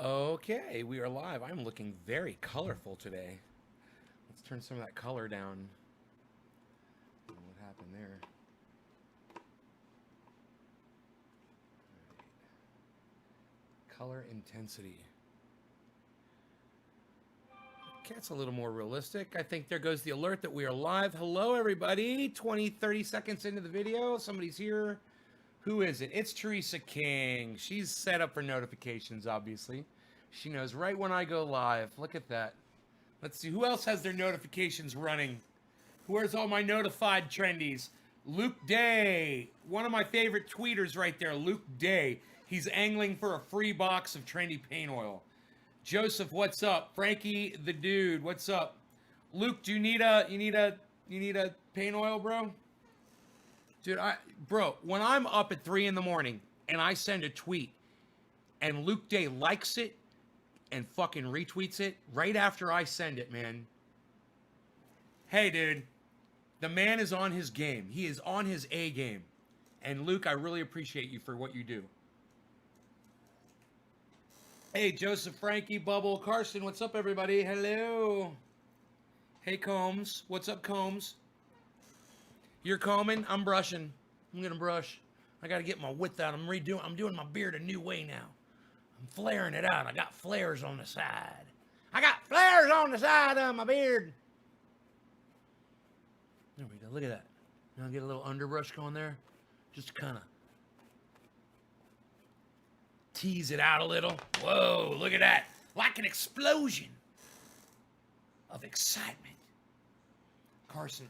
Okay, we are live. I'm looking very colorful today. Let's turn some of that color down. I don't know what happened there. Color intensity. Okay, it's a little more realistic. I think there goes the alert that we are live. Hello, everybody. 20, 30 seconds into the video. Somebody's here. Who is it? It's Teresa King. She's set up for notifications, obviously. She knows right when I go live. Look at that. Let's see. Who else has their notifications running? Where's all my notified trendies? Luke Day. One of my favorite tweeters right there, Luke Day. He's angling for a free box of trendy paint oil. Joseph, what's up? Frankie the dude, what's up? Luke, do you need a paint oil, bro? Dude, bro, when I'm up at 3 in the morning and I send a tweet and Luke Day likes it and fucking retweets it right after I send it, man. Hey, dude, the man is on his game. He is on his A game. And Luke, I really appreciate you for what you do. Hey, Joseph, Frankie, Bubble, Carson, what's up, everybody? Hello. Hey, Combs. What's up, Combs? You're combing? I'm brushing. I'm gonna brush. I gotta get my width out. I'm doing my beard a new way now. I'm flaring it out. I got flares on the side. I got flares on the side of my beard. There we go. Look at that. Now get a little underbrush going there. Just to kind of tease it out a little. Whoa, look at that. Like an explosion of excitement. Carson,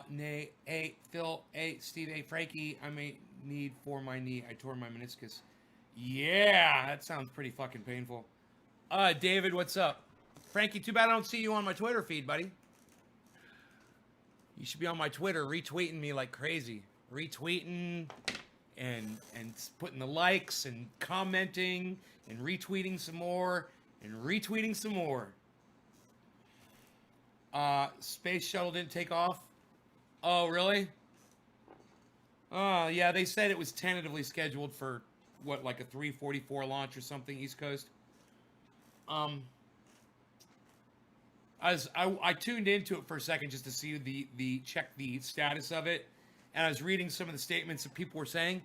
nay, A, Phil, A, Steve, A, Frankie, I may need for my knee. I tore my meniscus. Yeah, that sounds pretty fucking painful. David, what's up? Frankie, too bad I don't see you on my Twitter feed, buddy. You should be on my Twitter retweeting me like crazy. Retweeting and putting the likes and commenting and retweeting some more and retweeting some more. Space shuttle didn't take off. Oh, really? Oh, yeah, they said it was tentatively scheduled for, what, like a 3:44 launch or something, East Coast? I tuned into it for a second just to see check the status of it, and I was reading some of the statements that people were saying.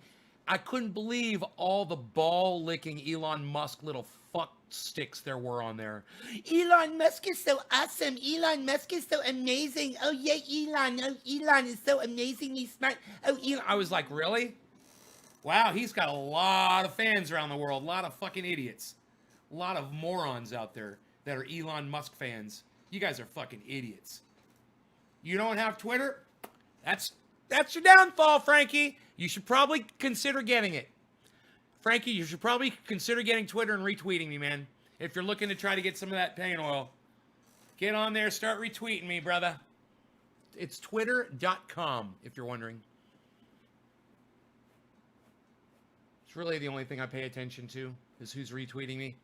I couldn't believe all the ball-licking Elon Musk little fuck sticks there were on there. Elon Musk is so awesome. Elon Musk is so amazing. Oh, yeah, Elon. Oh, Elon is so amazingly smart. Oh, Elon. I was like, really? Wow, he's got a lot of fans around the world. A lot of fucking idiots. A lot of morons out there that are Elon Musk fans. You guys are fucking idiots. You don't have Twitter? That's your downfall, Frankie. You should probably consider getting it. Frankie, you should probably consider getting Twitter and retweeting me, man. If you're looking to try to get some of that paint oil. Get on there, start retweeting me, brother. It's twitter.com, if you're wondering. It's really the only thing I pay attention to, is who's retweeting me.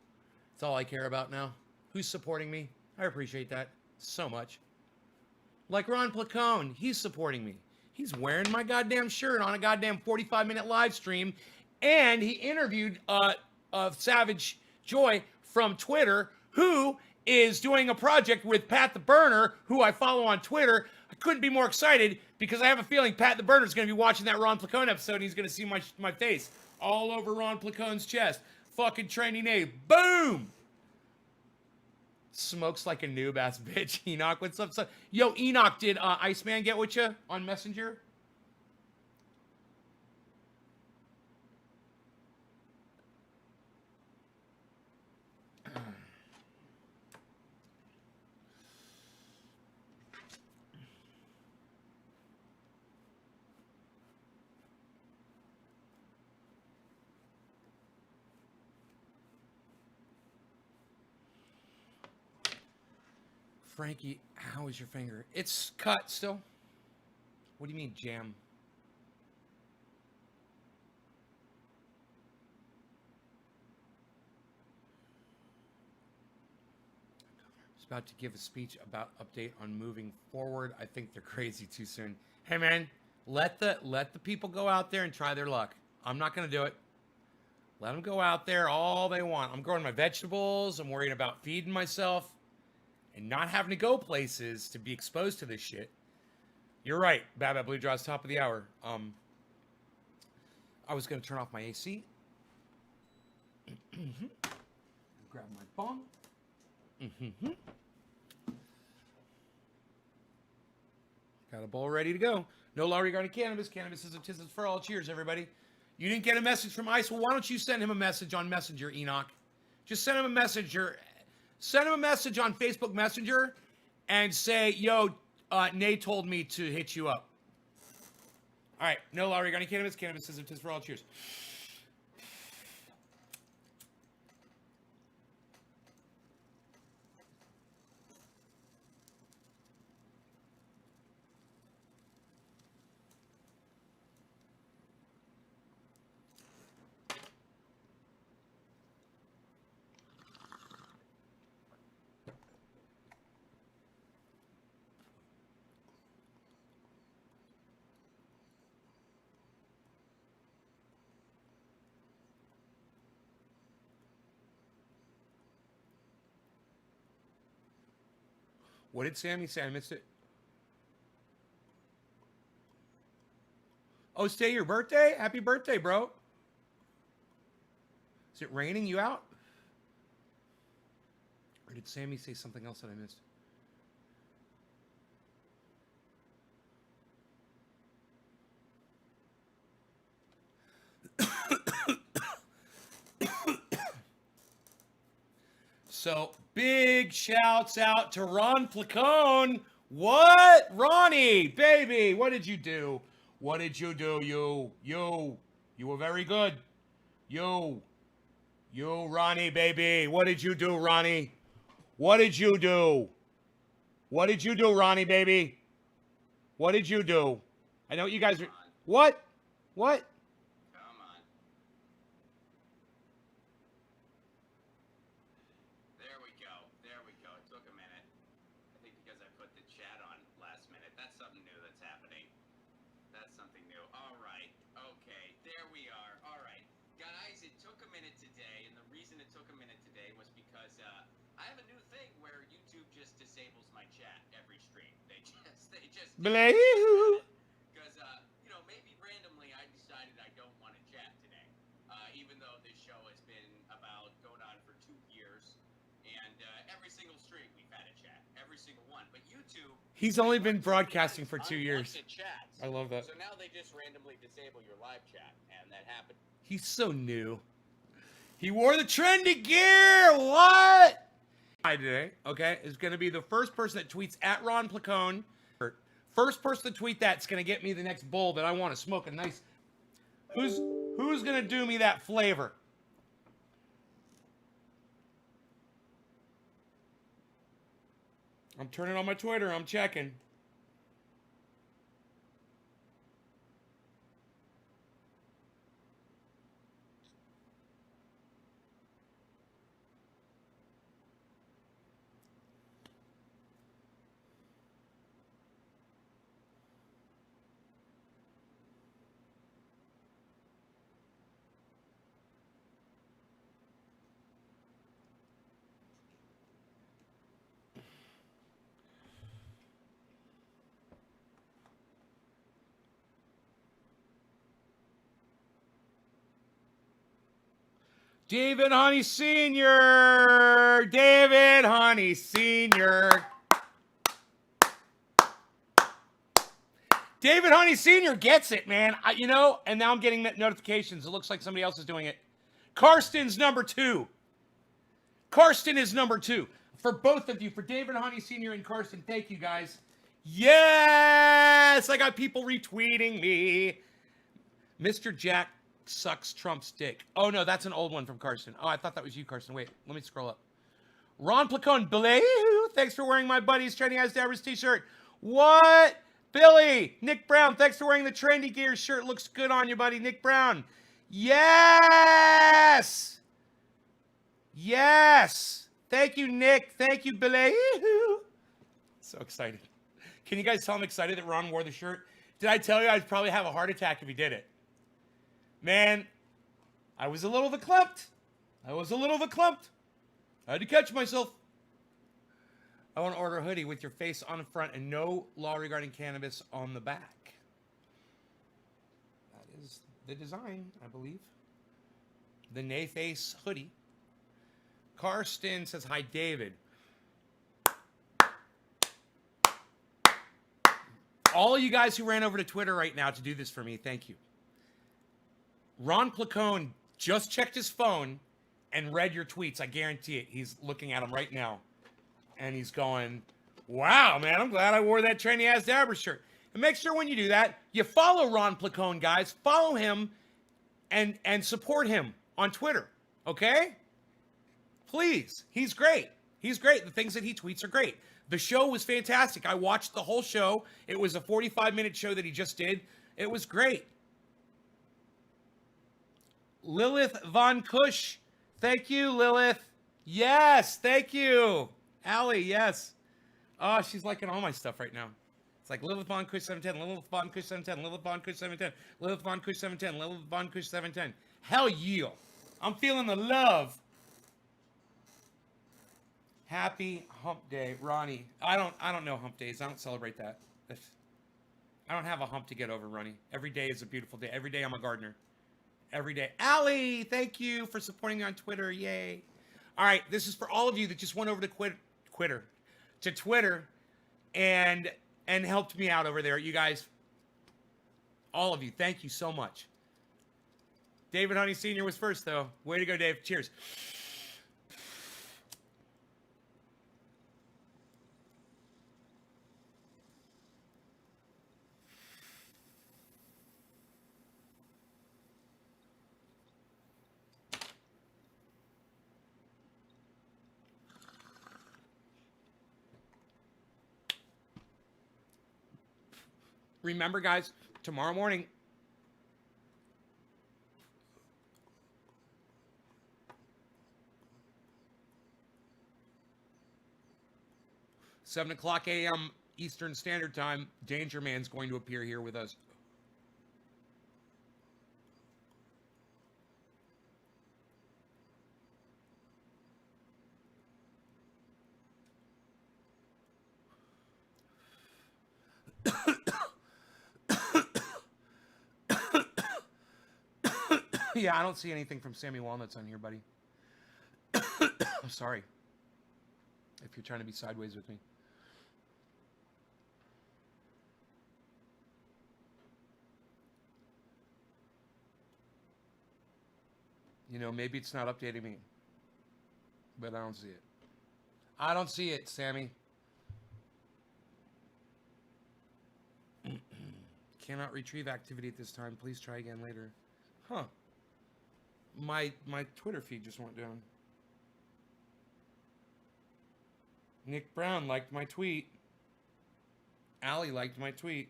That's all I care about now. Who's supporting me. I appreciate that so much. Like Ron Placone, he's supporting me. He's wearing my goddamn shirt on a goddamn 45-minute live stream, and he interviewed Savage Joy from Twitter, who is doing a project with Pat the Burner, who I follow on Twitter. I couldn't be more excited because I have a feeling Pat the Burner is going to be watching that Ron Placone episode, and he's going to see my face all over Ron Placone's chest. Fucking training A. Boom! Smokes like a noob ass bitch. Enoch, what's up? Yo, Enoch, did Iceman get with you on Messenger? Frankie, how is your finger? It's cut still. What do you mean, jam? He's about to give a speech about update on moving forward. I think they're crazy too soon. Hey, man, let the people go out there and try their luck. I'm not going to do it. Let them go out there all they want. I'm growing my vegetables. I'm worrying about feeding myself and not having to go places to be exposed to this shit. You're right. Bad Blue Draws, top of the hour. I was going to turn off my AC. Grab my bong. Got a bowl ready to go. No law regarding cannabis. Cannabis is a tism for all. Cheers, everybody. You didn't get a message from Ice. Well, why don't you send him a message on Messenger, Enoch? Just send him a messenger. Send him a message on Facebook Messenger and say, yo, Nate told me to hit you up. All right. No law regarding cannabis. Cannabis is a tism for all. Cheers. What did Sammy say? I missed it. Oh, it's today your birthday? Happy birthday, bro. Is it raining you out? Or did Sammy say something else that I missed? So, big shouts out to Ron Placone. What? Ronnie, baby, what did you do? What did you do? You were very good. You, Ronnie, baby. What did you do, Ronnie? What did you do? What did you do, Ronnie, baby? What did you do? I know you guys are... What? What? Come on. There we go. There we go. It took a minute. I think because I put the chat on last minute. That's something new that's happening. That's something new. All right. Okay. There we are. All right. Guys, it took a minute today, and the reason it took a minute today was because I have a new thing where YouTube just disables my chat every stream. They just Blue. because you know, maybe randomly I decided I don't want to chat today, even though this show has been about going on for 2 years, and every single stream we've had a chat, every single one. But YouTube, He's only been broadcasting for 2 years. Chats. I love that. So now they just randomly disable your live chat, and that happened. He's so new. He wore the trendy gear. What? Today, okay, is going to be the first person that tweets at Ron Placone. First person to tweet that's going to get me the next bowl that I want to smoke a nice. Who's going to do me that flavor? I'm turning on my Twitter. I'm checking. David Honey Sr. David Honey Sr. David Honey Sr. gets it, man. You know, and now I'm getting notifications. It looks like somebody else is doing it. Karsten's number 2. Karsten is number 2. For both of you, for David Honey Sr. and Karsten, thank you, guys. Yes! I got people retweeting me. Mr. Jack sucks Trump's dick. Oh, no, that's an old one from Karsten. Oh, I thought that was you, Karsten. Wait, let me scroll up. Ron Placone, Blue, thanks for wearing my buddy's Trendy Eyes Dabbers t-shirt. What? Billy, Nick Brown, thanks for wearing the Trendy Gear shirt. Looks good on you, buddy. Nick Brown. Yes! Yes! Thank you, Nick. Thank you, Billy. So excited. Can you guys tell I'm excited that Ron wore the shirt? Did I tell you I'd probably have a heart attack if he did it? Man, I was a little verklempt. I had to catch myself. I want to order a hoodie with your face on the front and no law regarding cannabis on the back. That is the design, I believe. The Nay Face hoodie. Karsten says, hi, David. All of you guys who ran over to Twitter right now to do this for me, thank you. Ron Placone just checked his phone and read your tweets. I guarantee it. He's looking at them right now. And he's going, wow, man, I'm glad I wore that trendy ass Dabber shirt. And make sure when you do that, you follow Ron Placone, guys. Follow him and support him on Twitter. Okay? Please. He's great. He's great. The things that he tweets are great. The show was fantastic. I watched the whole show. It was a 45-minute show that he just did. It was great. Lilith Von Kush. Thank you, Lilith. Yes, thank you. Allie, yes. Oh, she's liking all my stuff right now. It's like Lilith Von Kush 710, Lilith Von Kush 710, Lilith Von Kush 710, Lilith Von Kush 710, Lilith Von Kush 710. Hell yeah. I'm feeling the love. Happy Hump Day, Ronnie. I don't know hump days. I don't celebrate that. I don't have a hump to get over, Ronnie. Every day is a beautiful day. Every day I'm a gardener. Every day. Allie, thank you for supporting me on Twitter. Yay. All right, this is for all of you that just went over to Twitter and helped me out over there. You guys, all of you, thank you so much. David Honey Sr. was first, though. Way to go, Dave. Cheers. Remember, guys, tomorrow morning, $7:00 a.m. Eastern Standard Time, Danger Man's going to appear here with us. Yeah, I don't see anything from Sammy Walnuts on here, buddy. I'm sorry. If you're trying to be sideways with me. You know, maybe it's not updating me. But I don't see it. I don't see it, Sammy. Cannot retrieve activity at this time. Please try again later. Huh. My Twitter feed just went down. Nick Brown liked my tweet. Allie liked my tweet.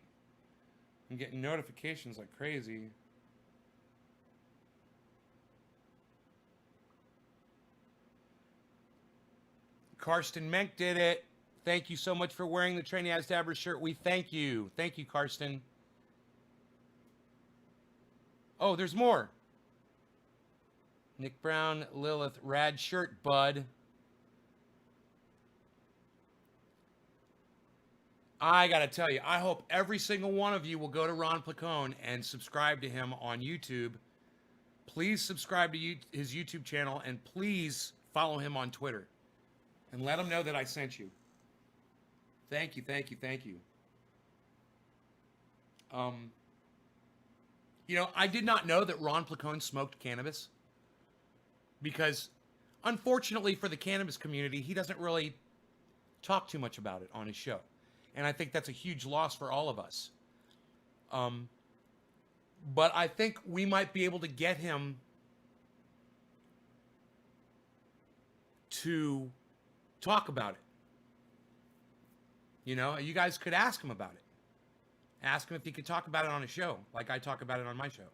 I'm getting notifications like crazy. Karsten Menk did it. Thank you so much for wearing the Trendy As Dabber shirt. We thank you. Thank you, Karsten. Oh, there's more. Nick Brown, Lilith, rad shirt, bud. I gotta tell you, I hope every single one of you will go to Ron Placone and subscribe to him on YouTube. Please subscribe to his YouTube channel and please follow him on Twitter. And let him know that I sent you. Thank you, thank you, thank you. You know, I did not know that Ron Placone smoked cannabis. Because, unfortunately for the cannabis community, he doesn't really talk too much about it on his show. And I think that's a huge loss for all of us. But I think we might be able to get him to talk about it. You know, you guys could ask him about it. Ask him if he could talk about it on a show, like I talk about it on my show.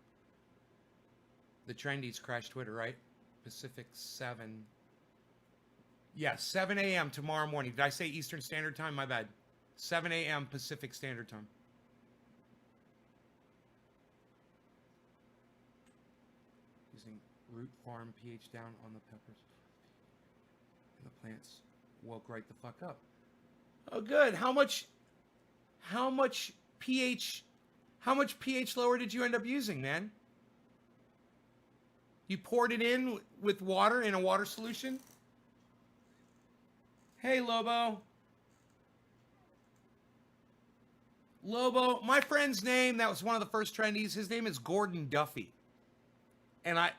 The Trendies crash Twitter, right? Pacific 7. Yeah, 7 a.m. tomorrow morning. Did I say Eastern Standard Time? My bad. 7 a.m. Pacific Standard Time. using root farm pH down on the peppers. And the plants woke right the fuck up. Oh, good. How much pH lower did you end up using, man? You poured it in with water in a water solution? Hey, Lobo. Lobo, my friend's name, that was one of the first trendies. His name is Gordon Duffy. And I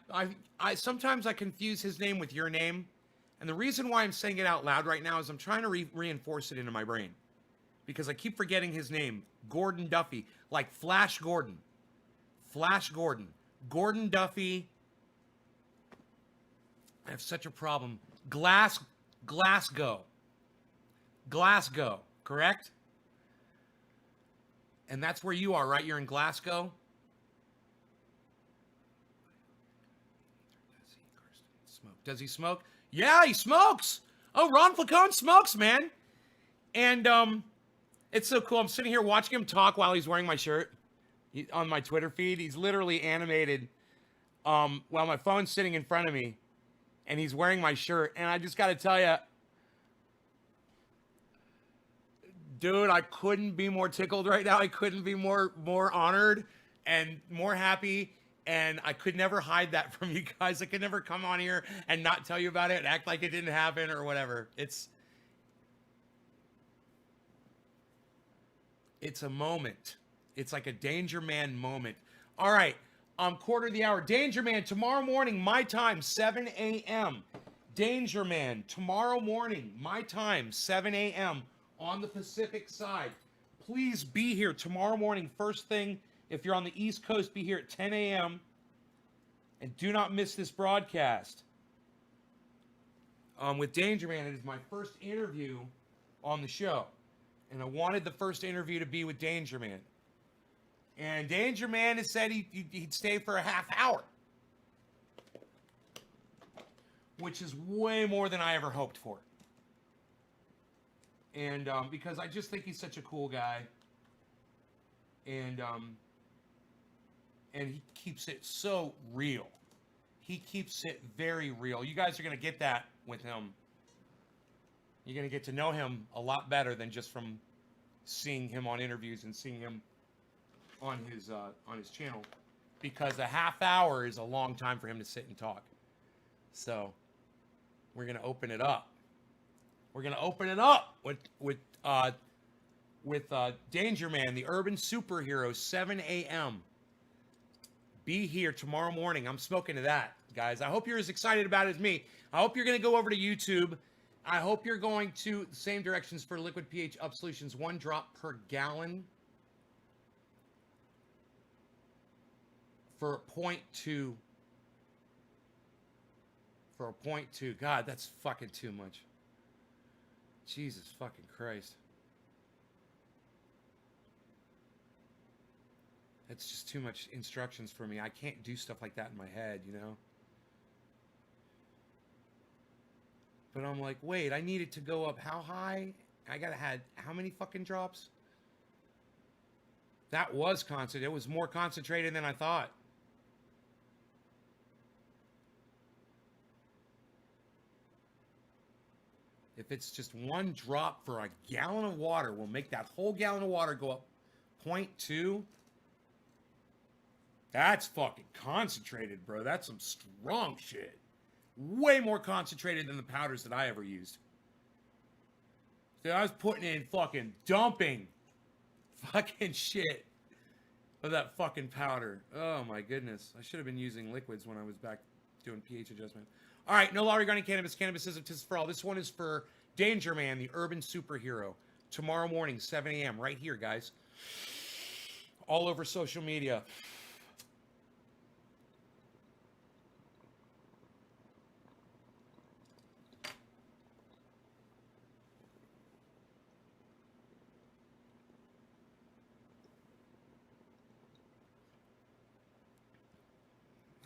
sometimes I confuse his name with your name. And the reason why I'm saying it out loud right now is I'm trying to reinforce it into my brain. Because I keep forgetting his name. Gordon Duffy. Like Flash Gordon. Flash Gordon. Gordon Duffy. I have such a problem. Glasgow. Glasgow, correct? And that's where you are, right? You're in Glasgow? Does he smoke? Yeah, he smokes. Oh, Ron Flacone smokes, man. And it's so cool. I'm sitting here watching him talk while he's wearing my shirt on my Twitter feed. He's literally animated while my phone's sitting in front of me. And he's wearing my shirt. And I just got to tell you, dude, I couldn't be more tickled right now. I couldn't be more honored and more happy. And I could never hide that from you guys. I could never come on here and not tell you about it and act like it didn't happen or whatever. It's a moment. It's like a Danger Man moment. All right. Quarter of the hour. Danger Man, tomorrow morning, my time, 7 a.m. Danger Man, tomorrow morning, my time, 7 a.m. on the Pacific side. Please be here tomorrow morning, first thing. If you're on the East Coast, be here at 10 a.m. And do not miss this broadcast. With Danger Man, it is my first interview on the show. And I wanted the first interview to be with Danger Man. And Danger Man has said he'd stay for a half hour. Which is way more than I ever hoped for. And because I just think he's such a cool guy. And he keeps it so real. He keeps it very real. You guys are going to get that with him. You're going to get to know him a lot better than just from seeing him on interviews and seeing him on his channel, because a half hour is a long time for him to sit and talk. So we're gonna open it up. We're gonna open it up with Danger Man, the urban superhero, 7 a.m. Be here tomorrow morning. I'm smoking to that, guys. I hope you're as excited about it as me. I hope you're gonna go over to YouTube. I hope you're going to the same directions for Liquid pH Up Solutions, 1 drop per gallon. For a 0.2. For a 0.2. God, that's fucking too much. Jesus fucking Christ. That's just too much instructions for me. I can't do stuff like that in my head, you know? But I'm like, wait, I need it to go up how high? I gotta had how many fucking drops? That was concentrated. It was more concentrated than I thought. If it's just 1 drop for a gallon of water, we'll make that whole gallon of water go up 0.2. That's fucking concentrated, bro. That's some strong shit. Way more concentrated than the powders that I ever used. Dude, I was putting in fucking dumping fucking shit of that fucking powder. Oh my goodness. I should have been using liquids when I was back doing pH adjustment. All right, no law regarding cannabis. Cannabis is a test for all. This one is for Danger Man, the urban superhero. Tomorrow morning, 7 a.m. right here, guys. All over social media.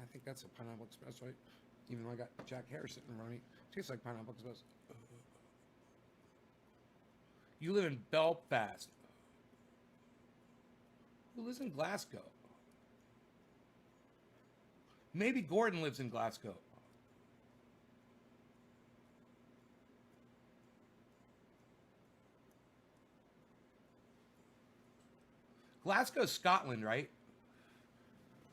I think that's a Pineapple Express, right? Even though I got Jack Harris sitting in front of me. Tastes like Pineapple Express. You live in Belfast. Who lives in Glasgow? Maybe Gordon lives in Glasgow. Glasgow's Scotland, right?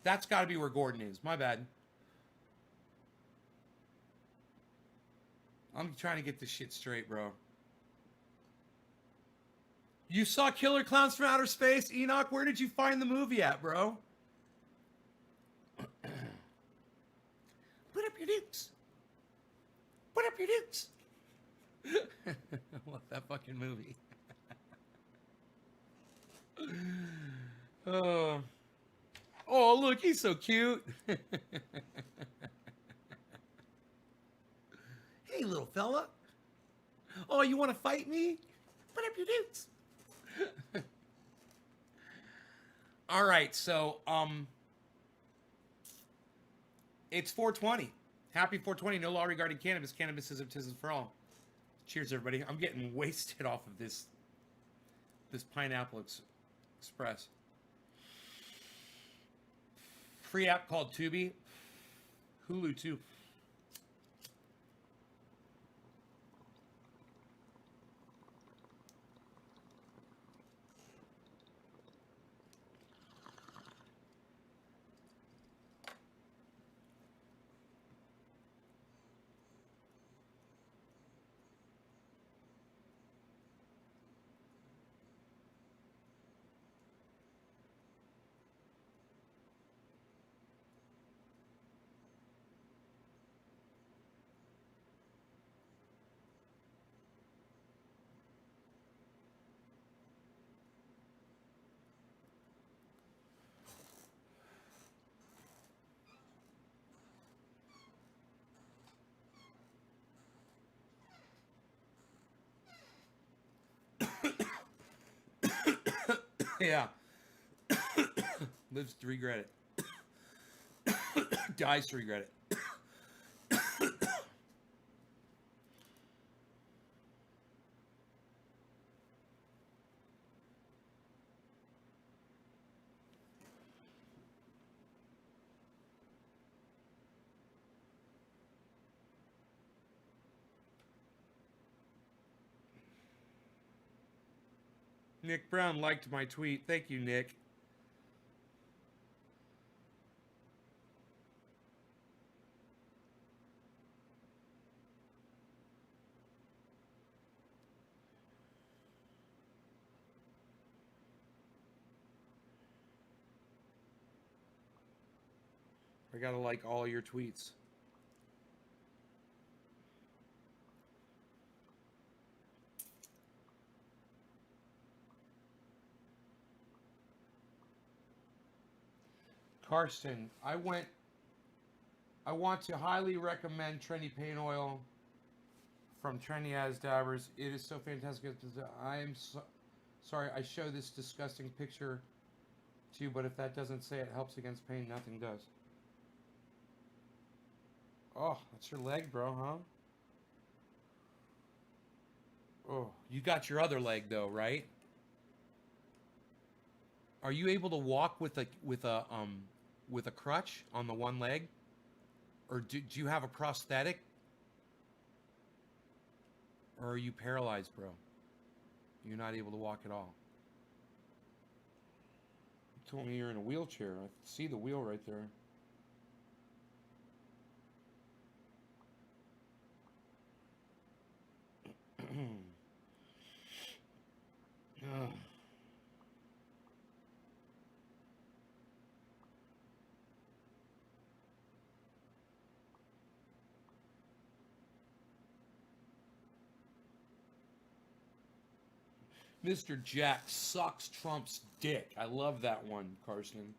That's got to be where Gordon is. My bad. I'm trying to get this shit straight, bro. You saw Killer Clowns from Outer Space? Enoch, where did you find the movie at, bro? Put up your dukes. Put up your dukes. I love that fucking movie. Oh. Oh, look, he's so cute. Hey, little fella. Oh, you want to fight me? Put up your dukes. All right, so it's 420. Happy 420. No law regarding cannabis. Cannabis is baptism for all. Cheers, everybody. I'm getting wasted off of this Pineapple Express. Free app called Tubi. Hulu too. Yeah. Lives to regret it. Dies to regret it. Nick Brown liked my tweet. Thank you, Nick. I gotta like all your tweets. Karsten, I want to highly recommend Trendy Paint Oil from Trendy As Dabbers. It is so fantastic. I'm sorry I show this disgusting picture to you, but if that doesn't say it helps against pain, nothing does. Oh, that's your leg, bro, huh? Oh, you got your other leg though, right? Are you able to walk with a crutch on the one leg? Or do you have a prosthetic? Or are you paralyzed, bro? You're not able to walk at all. You told me you're in a wheelchair. I see the wheel right there. Mr. Jack sucks Trump's dick. I love that one, Carson.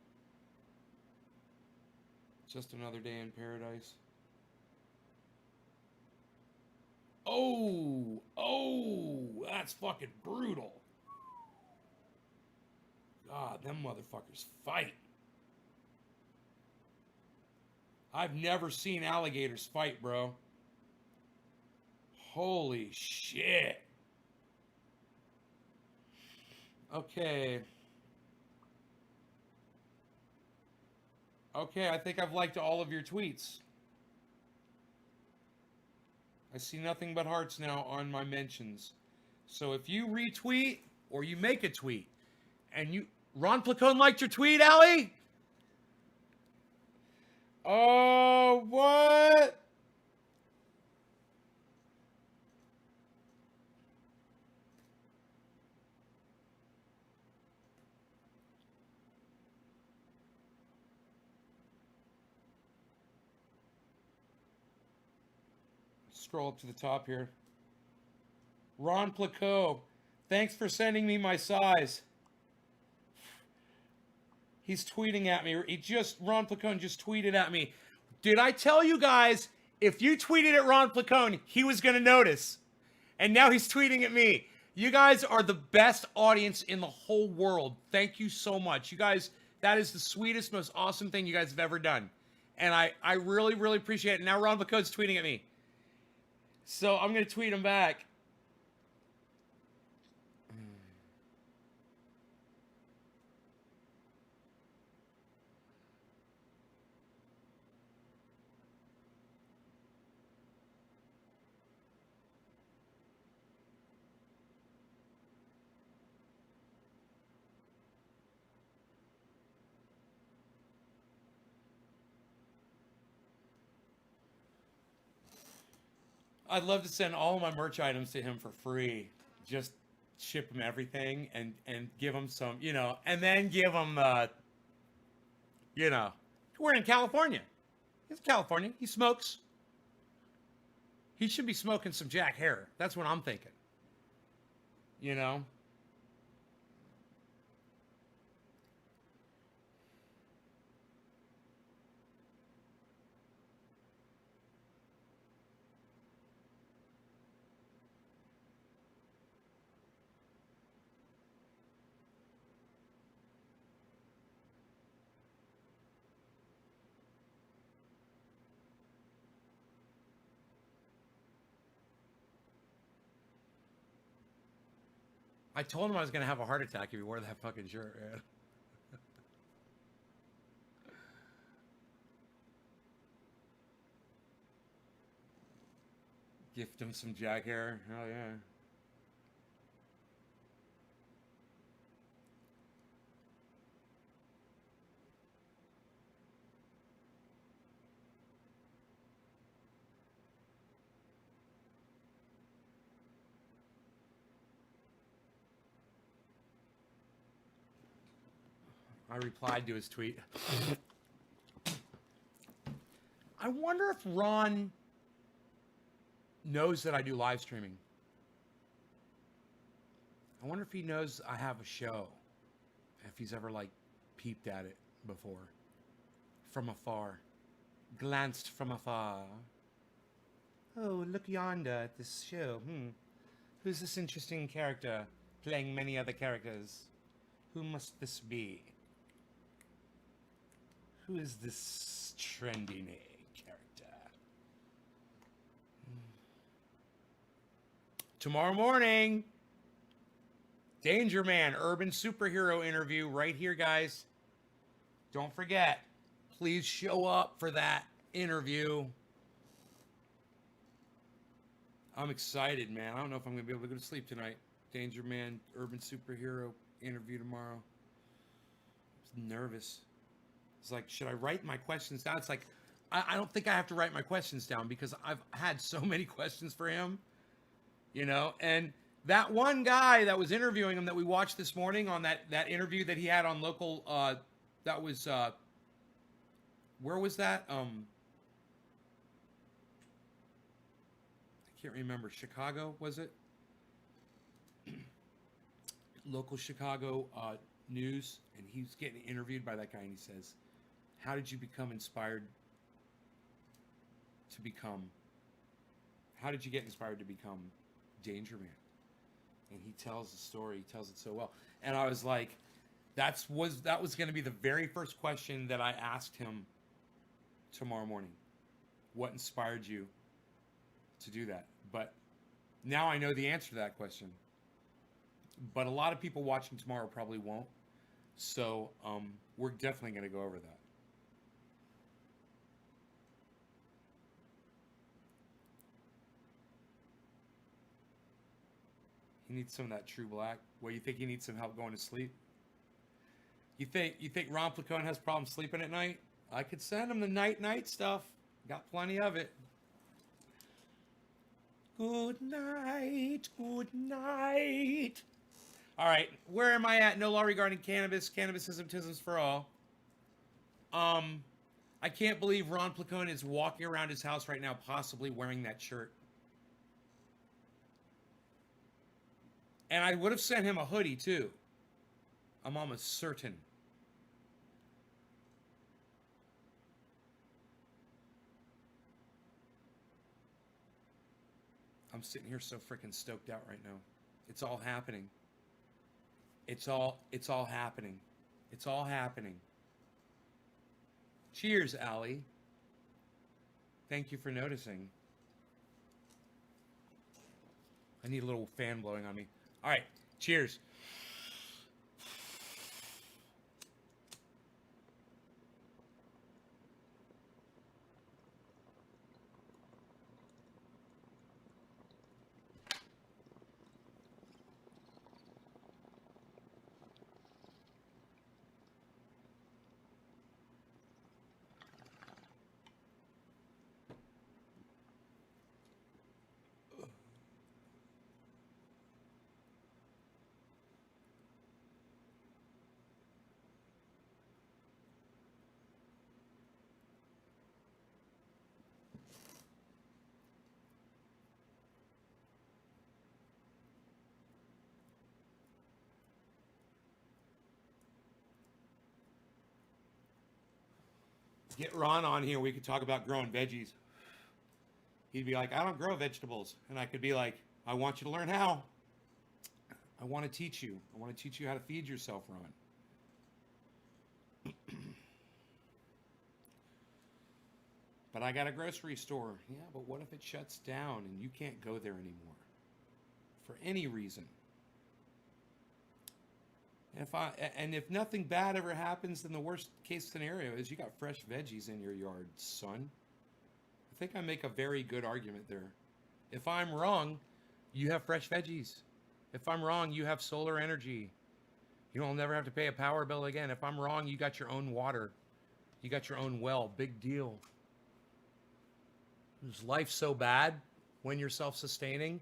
Just another day in paradise. Oh, that's fucking brutal. God, them motherfuckers fight. I've never seen alligators fight, bro. Holy shit. Okay. Okay, I think I've liked all of your tweets. I see nothing but hearts now on my mentions. So if you retweet or you make a tweet and you... Ron Placone liked your tweet, Allie? Oh, what? Scroll up to the top here. Ron Placone, thanks for sending me my size. He's tweeting at me. Ron Placone just tweeted at me. Did I tell you guys, if you tweeted at Ron Placone, he was going to notice? And now he's tweeting at me. You guys are the best audience in the whole world. Thank you so much. You guys, that is the sweetest, most awesome thing you guys have ever done. And I really, really appreciate it. Now Ron Placone's tweeting at me. So I'm going to tweet him back. I'd love to send all of my merch items to him for free. Just ship him everything and give him some, and then give him, we're in California. He's in California. He smokes. He should be smoking some Jack Herer. That's what I'm thinking. I told him I was going to have a heart attack if he wore that fucking shirt, man. Gift him some Jack Herer. Hell yeah. I replied to his tweet. I wonder if Ron knows that I do live streaming. I wonder if he knows I have a show. If he's ever, peeped at it before. From afar. Glanced from afar. Oh, look yonder at this show. Who's this interesting character playing many other characters? Who must this be? Who is this trendy character? Tomorrow morning, Danger Man, urban superhero interview right here, guys. Don't forget, please show up for that interview. I'm excited, man. I don't know if I'm going to be able to go to sleep tonight. Danger Man, urban superhero interview tomorrow. I'm nervous. It's like, should I write my questions down? It's like, I don't think I have to write my questions down because I've had so many questions for him, and that one guy that was interviewing him that we watched this morning on that interview that he had on local, that was, where was that? I can't remember. Chicago, was it? Local Chicago news, and he was getting interviewed by that guy, and he says, how did you become inspired to become, how did you get inspired to become Danger Man? And he tells the story, he tells it so well. And I was like, that was going to be the very first question that I asked him tomorrow morning. What inspired you to do that? But now I know the answer to that question. But a lot of people watching tomorrow probably won't. So we're definitely going to go over that. He needs some of that True Black. Well, you think he needs some help going to sleep? You think Ron Placone has problems sleeping at night? I could send him the night stuff. Got plenty of it. Good night. Good night. All right, where am I at? No law regarding cannabis. Cannabisism, tisms for all. I can't believe Ron Placone is walking around his house right now, possibly wearing that shirt. And I would have sent him a hoodie too. I'm almost certain. I'm sitting here so freaking stoked out right now. It's all happening. It's all happening. It's all happening. Cheers, Allie. Thank you for noticing. I need a little fan blowing on me. All right, cheers. Get Ron on here. We could talk about growing veggies. He'd be like, I don't grow vegetables. And I could be like, I want you to learn how. I want to teach you. I want to teach you how to feed yourself, Ron. But I got a grocery store. Yeah, but what if it shuts down and you can't go there anymore? For any reason. If nothing bad ever happens, then the worst case scenario is you got fresh veggies in your yard, son. I think I make a very good argument there. If I'm wrong, you have fresh veggies. If I'm wrong, you have solar energy. You'll never have to pay a power bill again. If I'm wrong, you got your own water. You got your own well. Big deal. Is life so bad when you're self-sustaining?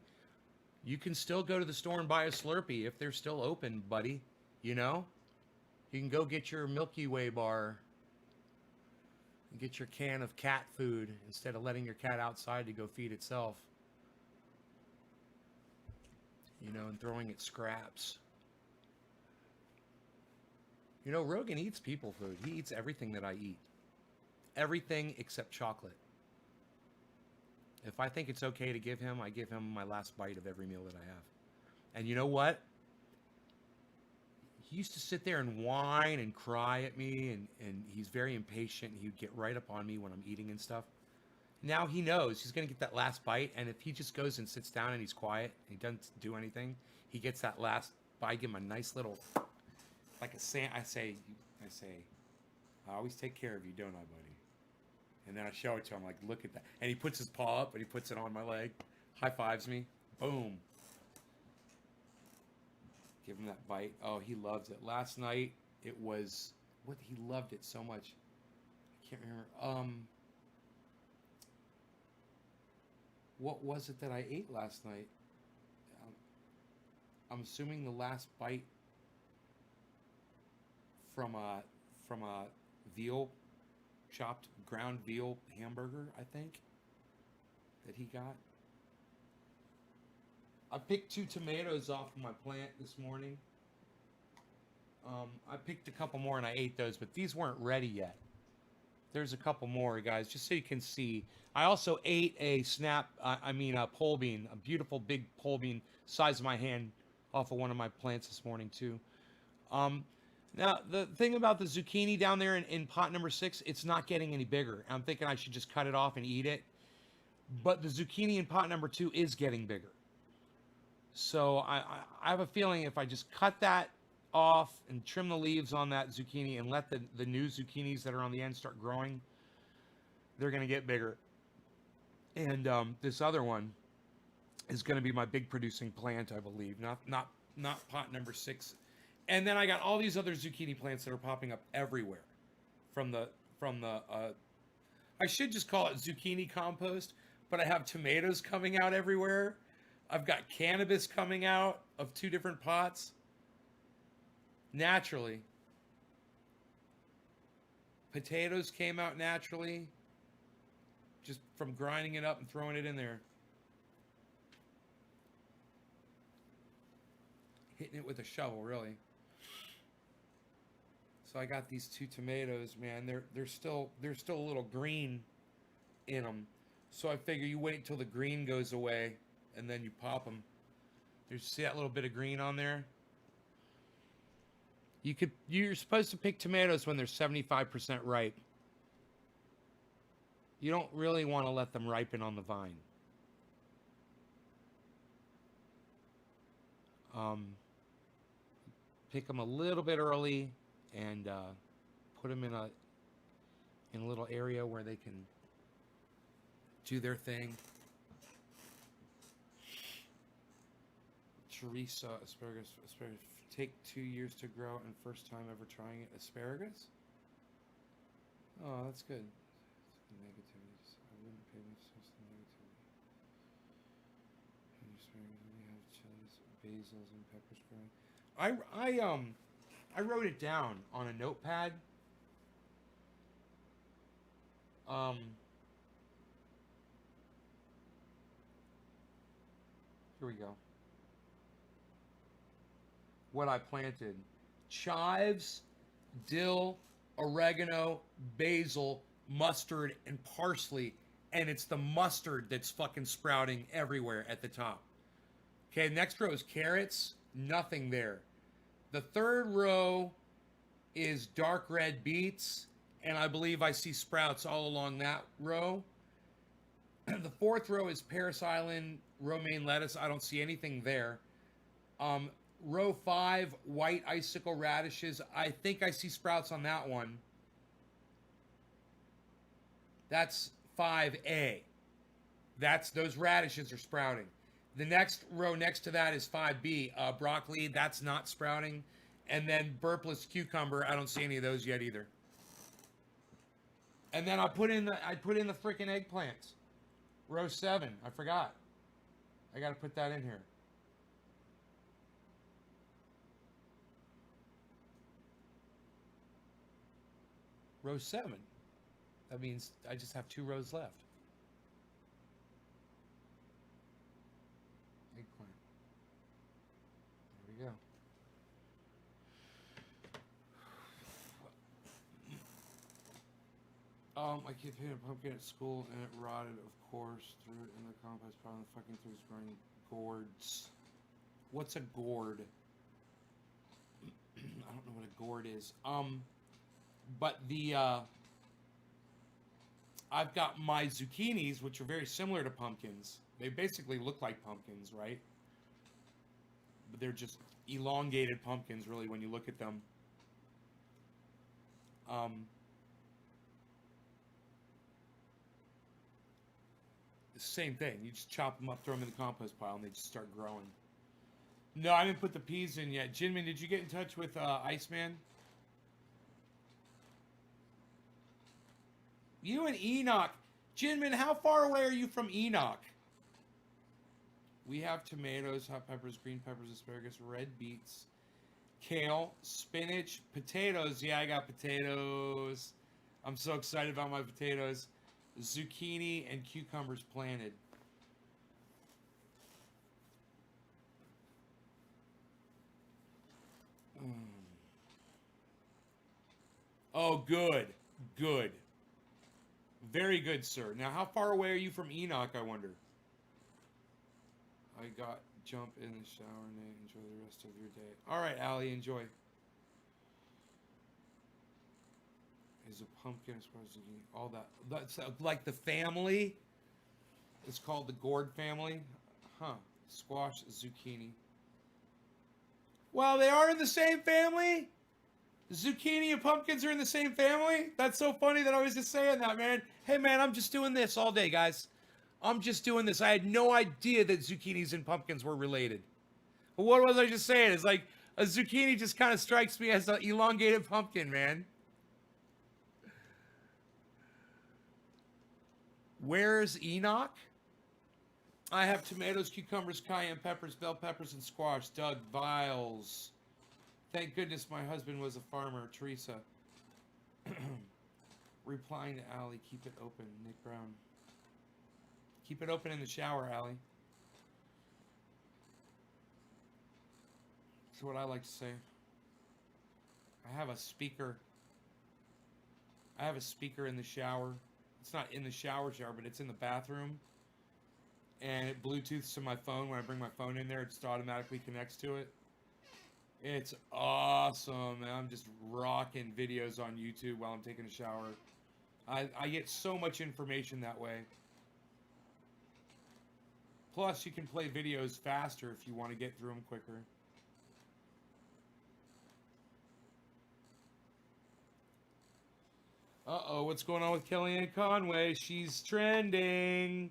You can still go to the store and buy a Slurpee if they're still open, buddy. You know? You can go get your Milky Way bar and get your can of cat food instead of letting your cat outside to go feed itself. You know, and throwing it scraps. You know, Rogan eats people food. He eats everything that I eat. Everything except chocolate. If I think it's okay to give him, I give him my last bite of every meal that I have. And you know what? He used to sit there and whine and cry at me, and he's very impatient. He would get right up on me when I'm eating and stuff. Now he knows he's going to get that last bite, and if he just goes and sits down and he's quiet, and he doesn't do anything, he gets that last bite. I give him a nice little, like a sand. I say, I always take care of you, don't I, buddy? And then I show it to him, like, look at that. And he puts his paw up, and he puts it on my leg, high fives me, boom. Give him that bite. Oh, he loves it. Last night, it was, what, he loved it so much. I can't remember. What was it that I ate last night? I'm assuming the last bite from a veal, chopped ground veal hamburger, I think, that he got. I picked 2 tomatoes off of my plant this morning. I picked a couple more and I ate those, but these weren't ready yet. There's a couple more, guys, just so you can see. I also ate a pole bean, a beautiful big pole bean, size of my hand, off of one of my plants this morning too. Now, the thing about the zucchini down there in pot number 6, it's not getting any bigger. I'm thinking I should just cut it off and eat it. But the zucchini in pot number 2 is getting bigger. So I have a feeling if I just cut that off and trim the leaves on that zucchini and let the new zucchinis that are on the end start growing, they're going to get bigger. And this other one, is going to be my big producing plant, I believe. Not pot number 6. And then I got all these other zucchini plants that are popping up everywhere from the I should just call it zucchini compost, but I have tomatoes coming out everywhere. I've got cannabis coming out of 2 different pots naturally. Potatoes came out naturally just from grinding it up and throwing it in there. Hitting it with a shovel, really. So I got these 2 tomatoes, man. They're still a little green in them. So I figure you wait until the green goes away and then you pop them. There's, see that little bit of green on there? You're supposed to pick tomatoes when they're 75% ripe. You don't really want to let them ripen on the vine. Pick them a little bit early and put them in a little area where they can do their thing. Teresa, asparagus take 2 years to grow and first time ever trying it. Asparagus? Oh, that's good. Negativity. I wouldn't pay much attention to negativity. And asparagus only have chilies, basils, and peppers growing. I wrote it down on a notepad. Here we go. What I planted: chives, dill, oregano, basil, mustard, and parsley. And it's the mustard that's fucking sprouting everywhere at the top. Okay, next row is carrots. Nothing there. The third row is dark red beets, and I believe I see sprouts all along that row. The fourth row is Paris Island romaine lettuce. I don't see anything there. Row 5, white icicle radishes. I think I see sprouts on that one. That's 5A. Those radishes are sprouting. The next row next to that is 5B, broccoli. That's not sprouting. And then burpless cucumber. I don't see any of those yet either. And then I put in the freaking eggplants. Row 7. I forgot. I got to put that in here. Row 7. That means I just have 2 rows left. Eggplant. There we go. I keep hitting a pumpkin at school and it rotted, of course. Threw it in the compost pile and fucking threw its growing gourds. What's a gourd? I don't know what a gourd is. But I've got my zucchinis, which are very similar to pumpkins. They basically look like pumpkins, right? But they're just elongated pumpkins, really, when you look at them. Same thing. You just chop them up, throw them in the compost pile, and they just start growing. No, I didn't put the peas in yet. Jinmin, did you get in touch with Iceman? You and Enoch. Jinmin, how far away are you from Enoch? We have tomatoes, hot peppers, green peppers, asparagus, red beets, kale, spinach, potatoes. Yeah, I got potatoes. I'm so excited about my potatoes. Zucchini and cucumbers planted. Oh, good. Good. Very good, sir. Now, how far away are you from Enoch, I wonder? I got jump in the shower, Nate. Enjoy the rest of your day. All right, Allie, enjoy. Is a pumpkin as far as all that. That's like the family. It's called the gourd family. Huh. Squash, zucchini. Well, they are in the same family? Zucchini and pumpkins are in the same family? That's so funny that I was just saying that, man. Hey, man, I'm just doing this all day, guys. I'm just doing this. I had no idea that zucchinis and pumpkins were related. But what was I just saying? It's like a zucchini just kind of strikes me as an elongated pumpkin, man. Where's Enoch? I have tomatoes, cucumbers, cayenne peppers, bell peppers, and squash. Doug Viles. Thank goodness my husband was a farmer. Teresa. Replying to Allie. Keep it open. Nick Brown. Keep it open in the shower, Allie. That's what I like to say. I have a speaker. I have a speaker in the shower. It's not in the shower, but it's in the bathroom. And it Bluetooths to my phone. When I bring my phone in there, it just automatically connects to it. It's awesome. And I'm just rocking videos on YouTube while I'm taking a shower. I get so much information that way. Plus, you can play videos faster if you want to get through them quicker. Uh-oh, what's going on with Kellyanne Conway? She's trending.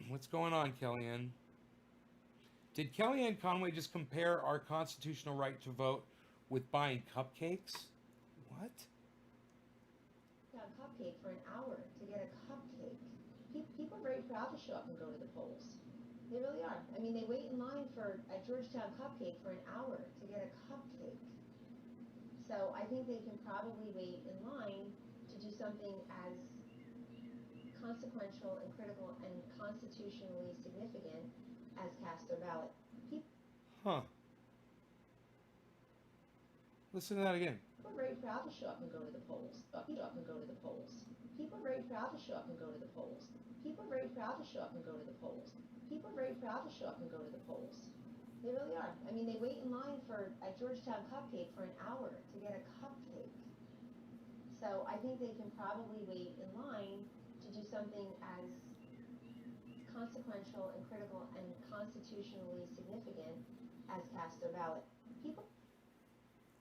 What's going on, Kellyanne? Did Kellyanne Conway just compare our constitutional right to vote with buying cupcakes? What? A cupcake for an hour to get a cupcake. People are very proud to show up and go to the polls. They really are. I mean, they wait in line for a Georgetown cupcake for an hour to get a cupcake. So I think they can probably wait in line to do something as consequential and critical and constitutionally significant as cast their ballot. Huh. Listen to that again. People are very proud to show up and go to the polls. People are very proud to show up and go to the polls. People are very proud to show up and go to the polls. People are very proud to show up and go to the polls. They really are. I mean, they wait in line for a Georgetown cupcake for an hour to get a cupcake. So I think they can probably wait in line to do something as consequential and critical and constitutionally significant as cast their ballot. People.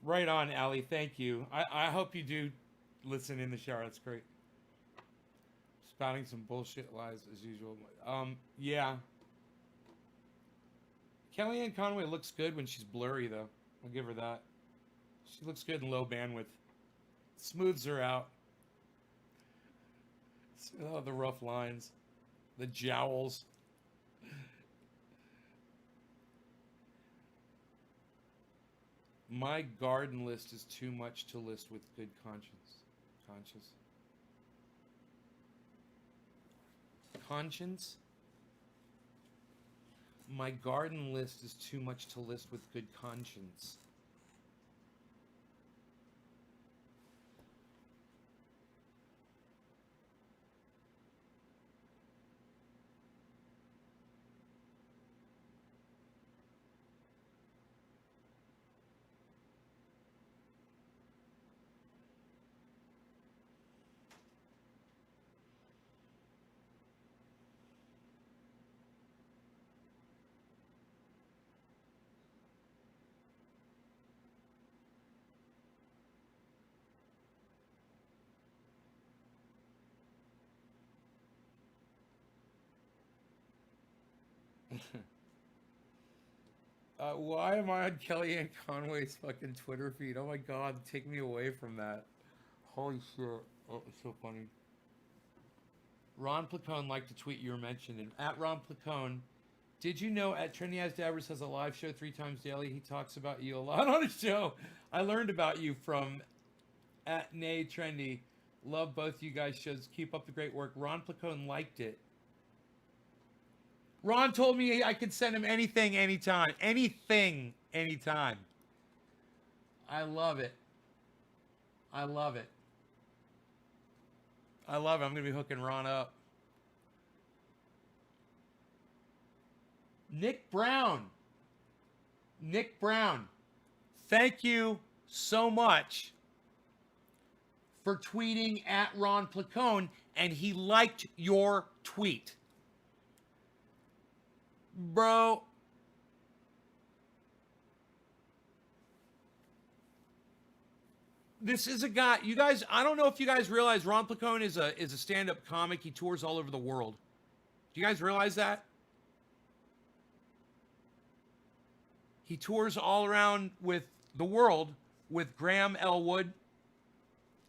Right on, Allie. Thank you. I hope you do listen in the shower. That's great. Spouting some bullshit lies as usual. Yeah. Kellyanne Conway looks good when she's blurry, though. I'll give her that. She looks good in low bandwidth. Smooths her out. Oh, the rough lines. The jowls. My garden list is too much to list with good conscience. Conscience? My garden list is too much to list with good conscience. Why am I on Kellyanne Conway's fucking Twitter feed? Oh my god, take me away from that. Holy shit. Oh, it's so funny. Ron Placone liked to tweet you were mentioned. And at Ron Placone, did you know at Trendy As Dabbers has a live show 3 times daily? He talks about you a lot on his show. I learned about you from at Nay Trendy. Love both you guys' shows. Keep up the great work. Ron Placone liked it. Ron told me I could send him anything, anytime. Anything, anytime. I love it. I love it. I love it. I'm going to be hooking Ron up. Nick Brown. Nick Brown. Thank you so much for tweeting at Ron Placone, and he liked your tweet. Bro, This is a guy. You guys, I don't know if you guys realize Ron Placone is a stand-up comic. He tours all over the world. Do you guys realize that? He tours all around with the world with Graham Elwood,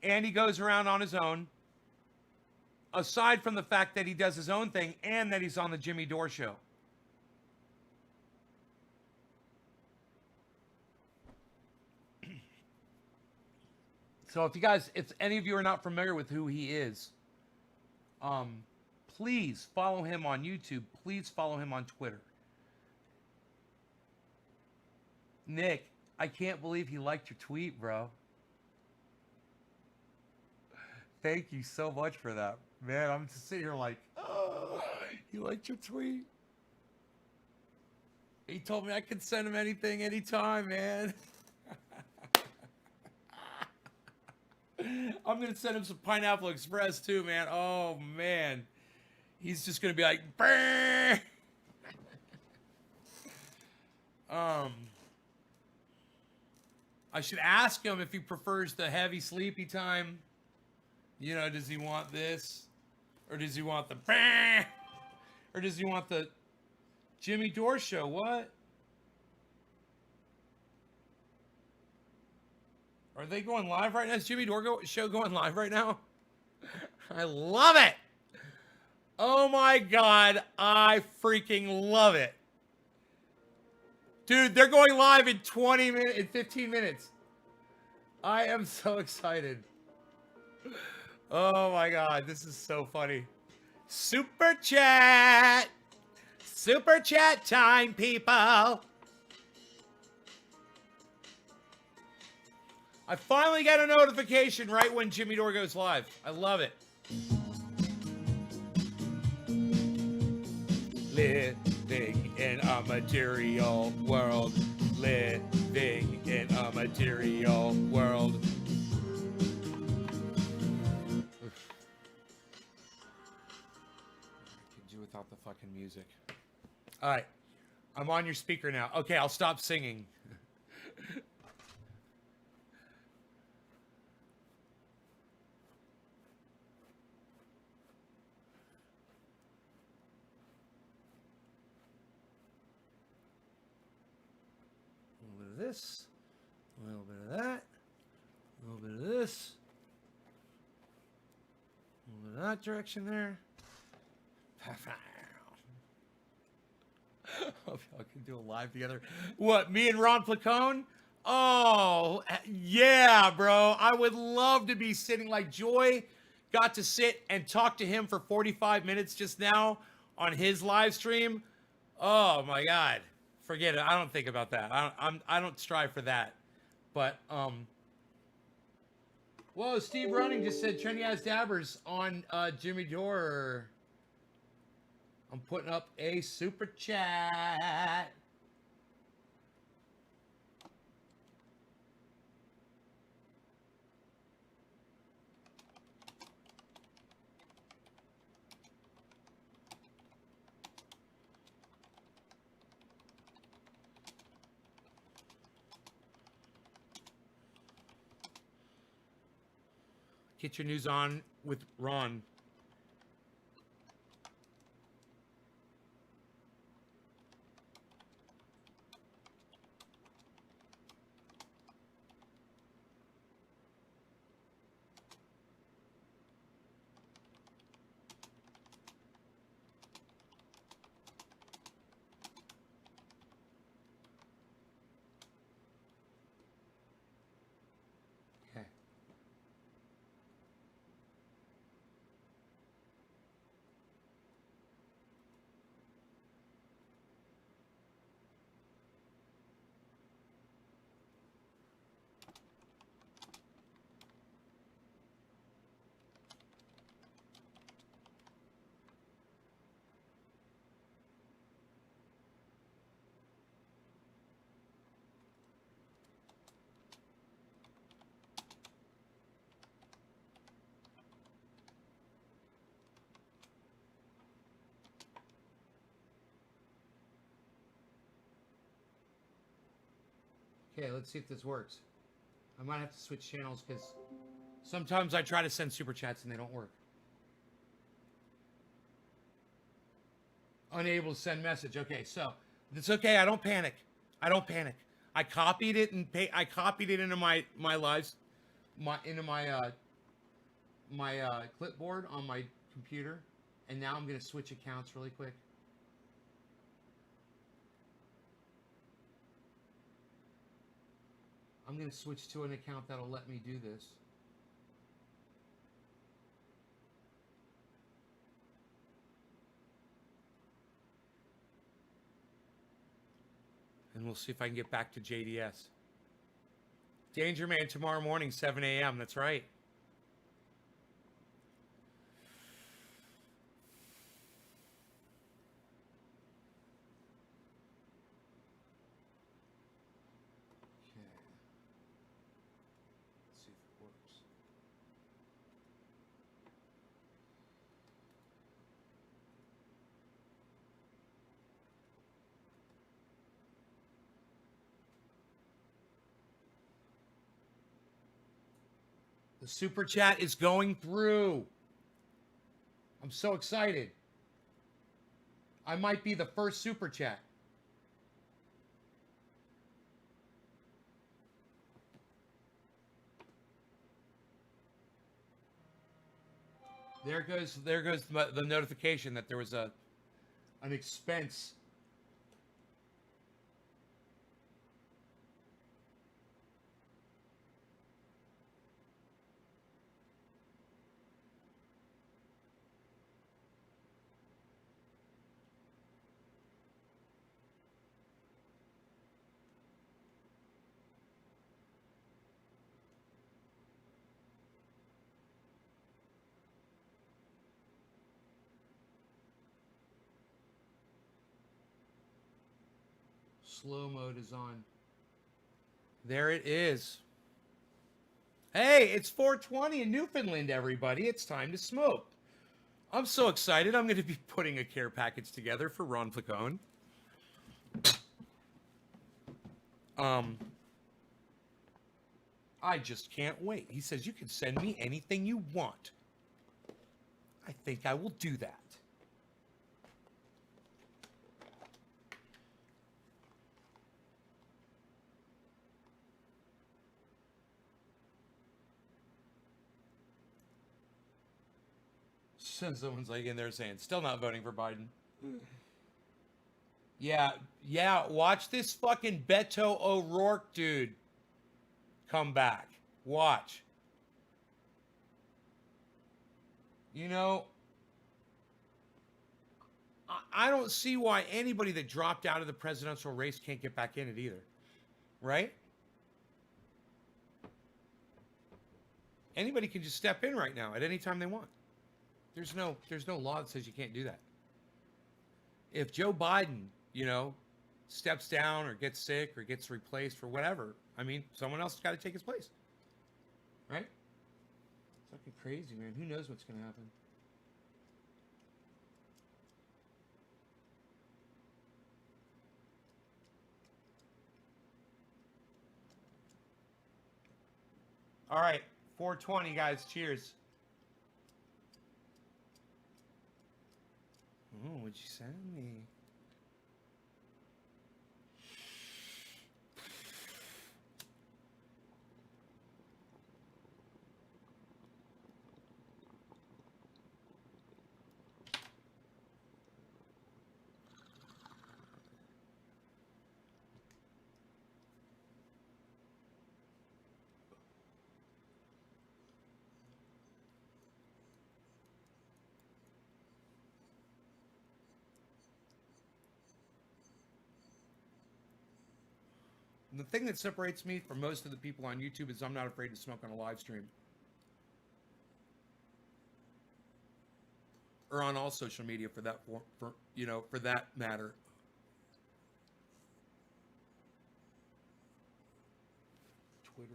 and he goes around on his own. Aside from the fact that he does his own thing and that he's on the Jimmy Dore show. So if any of you are not familiar with who he is, please follow him on YouTube. Please follow him on Twitter. Nick, I can't believe he liked your tweet, bro. Thank you so much for that. Man, I'm just sitting here like, oh, he liked your tweet. He told me I could send him anything, anytime, man. I'm going to send him some Pineapple Express too, man. Oh, man. He's just going to be like, brrr. I should ask him if he prefers the heavy sleepy time. You know, does he want this? Or does he want the brrr? Or does he want the Jimmy Dore show? What? Are they going live right now? Is Jimmy Dore show going live right now? I love it. Oh my God. I freaking love it. Dude, they're going live in 20 minutes, in 15 minutes. I am so excited. Oh my God, this is so funny. Super chat. Super chat time, people. I finally got a notification right when Jimmy Dore goes live. I love it. Living in a material world. Living in a material world. Could do without the fucking music. All right. I'm on your speaker now. Okay, I'll stop singing. This, a little bit of that, a little bit of this, a little bit of that direction there. Hope y'all can do a live together. What, me and Ron Placone? Oh, yeah, bro. I would love to be sitting like Joy got to sit and talk to him for 45 minutes just now on his live stream. Oh, my God. Forget it. I don't think about that. I don't strive for that. But whoa, Steve Running just said Trendy has dabbers on Jimmy Dore. I'm putting up a super chat. Get your news on with Ron. Okay. Okay, let's see if this works. I might have to switch channels because sometimes I try to send super chats and they don't work. Unable to send message. Okay, so it's okay. I don't panic. I don't panic. I copied it and I copied it into my lives, into my clipboard on my computer, and now I'm gonna switch accounts really quick. I'm gonna switch to an account that'll let me do this. And we'll see if I can get back to JDS. Danger Man tomorrow morning, 7 a.m. That's right. Okay. Let's see if it works. The super chat is going through. I'm so excited. I might be the first super chat. There goes the notification that there was an expense. Slow mode is on. There it is. Hey, it's 4:20 in Newfoundland, everybody. It's time to smoke. I'm so excited. I'm going to be putting a care package together for Ron Flacone. I just can't wait. He says, you can send me anything you want. I think I will do that. Someone's like in there saying, still not voting for Biden. Yeah, watch this fucking Beto O'Rourke dude come back. Watch. You know, I don't see why anybody that dropped out of the presidential race can't get back in it either. Right? Anybody can just step in right now at any time they want. There's no law that says you can't do that. If Joe Biden, steps down or gets sick or gets replaced for whatever, I mean, someone else has got to take his place. Right? It's fucking crazy, man. Who knows what's going to happen? All right, 420, guys. Cheers. Oh, what'd you send me? The thing that separates me from most of the people on YouTube is I'm not afraid to smoke on a live stream. Or on all social media for that for that matter. Twitter.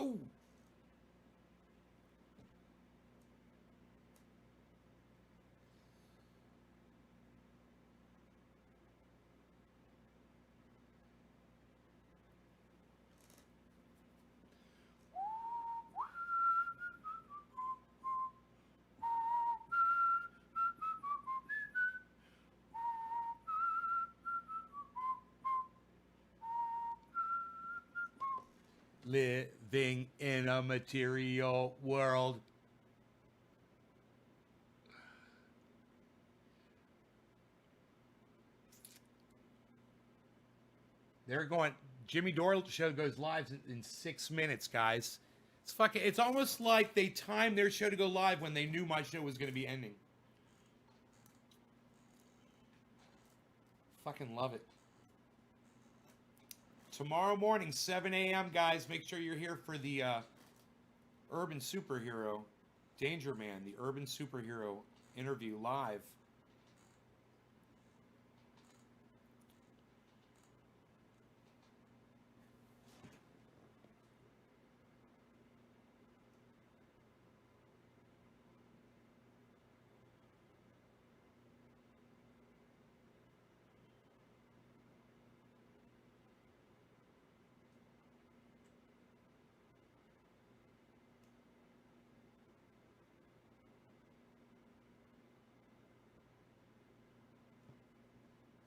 Oh. Living in a material world. They're going. Jimmy Dore show goes live in 6 minutes, guys. It's fucking. It's almost like they timed their show to go live when they knew my show was going to be ending. Fucking love it. Tomorrow morning, 7 a.m., guys. Make sure you're here for the Urban Superhero, Danger Man, the Urban Superhero interview live.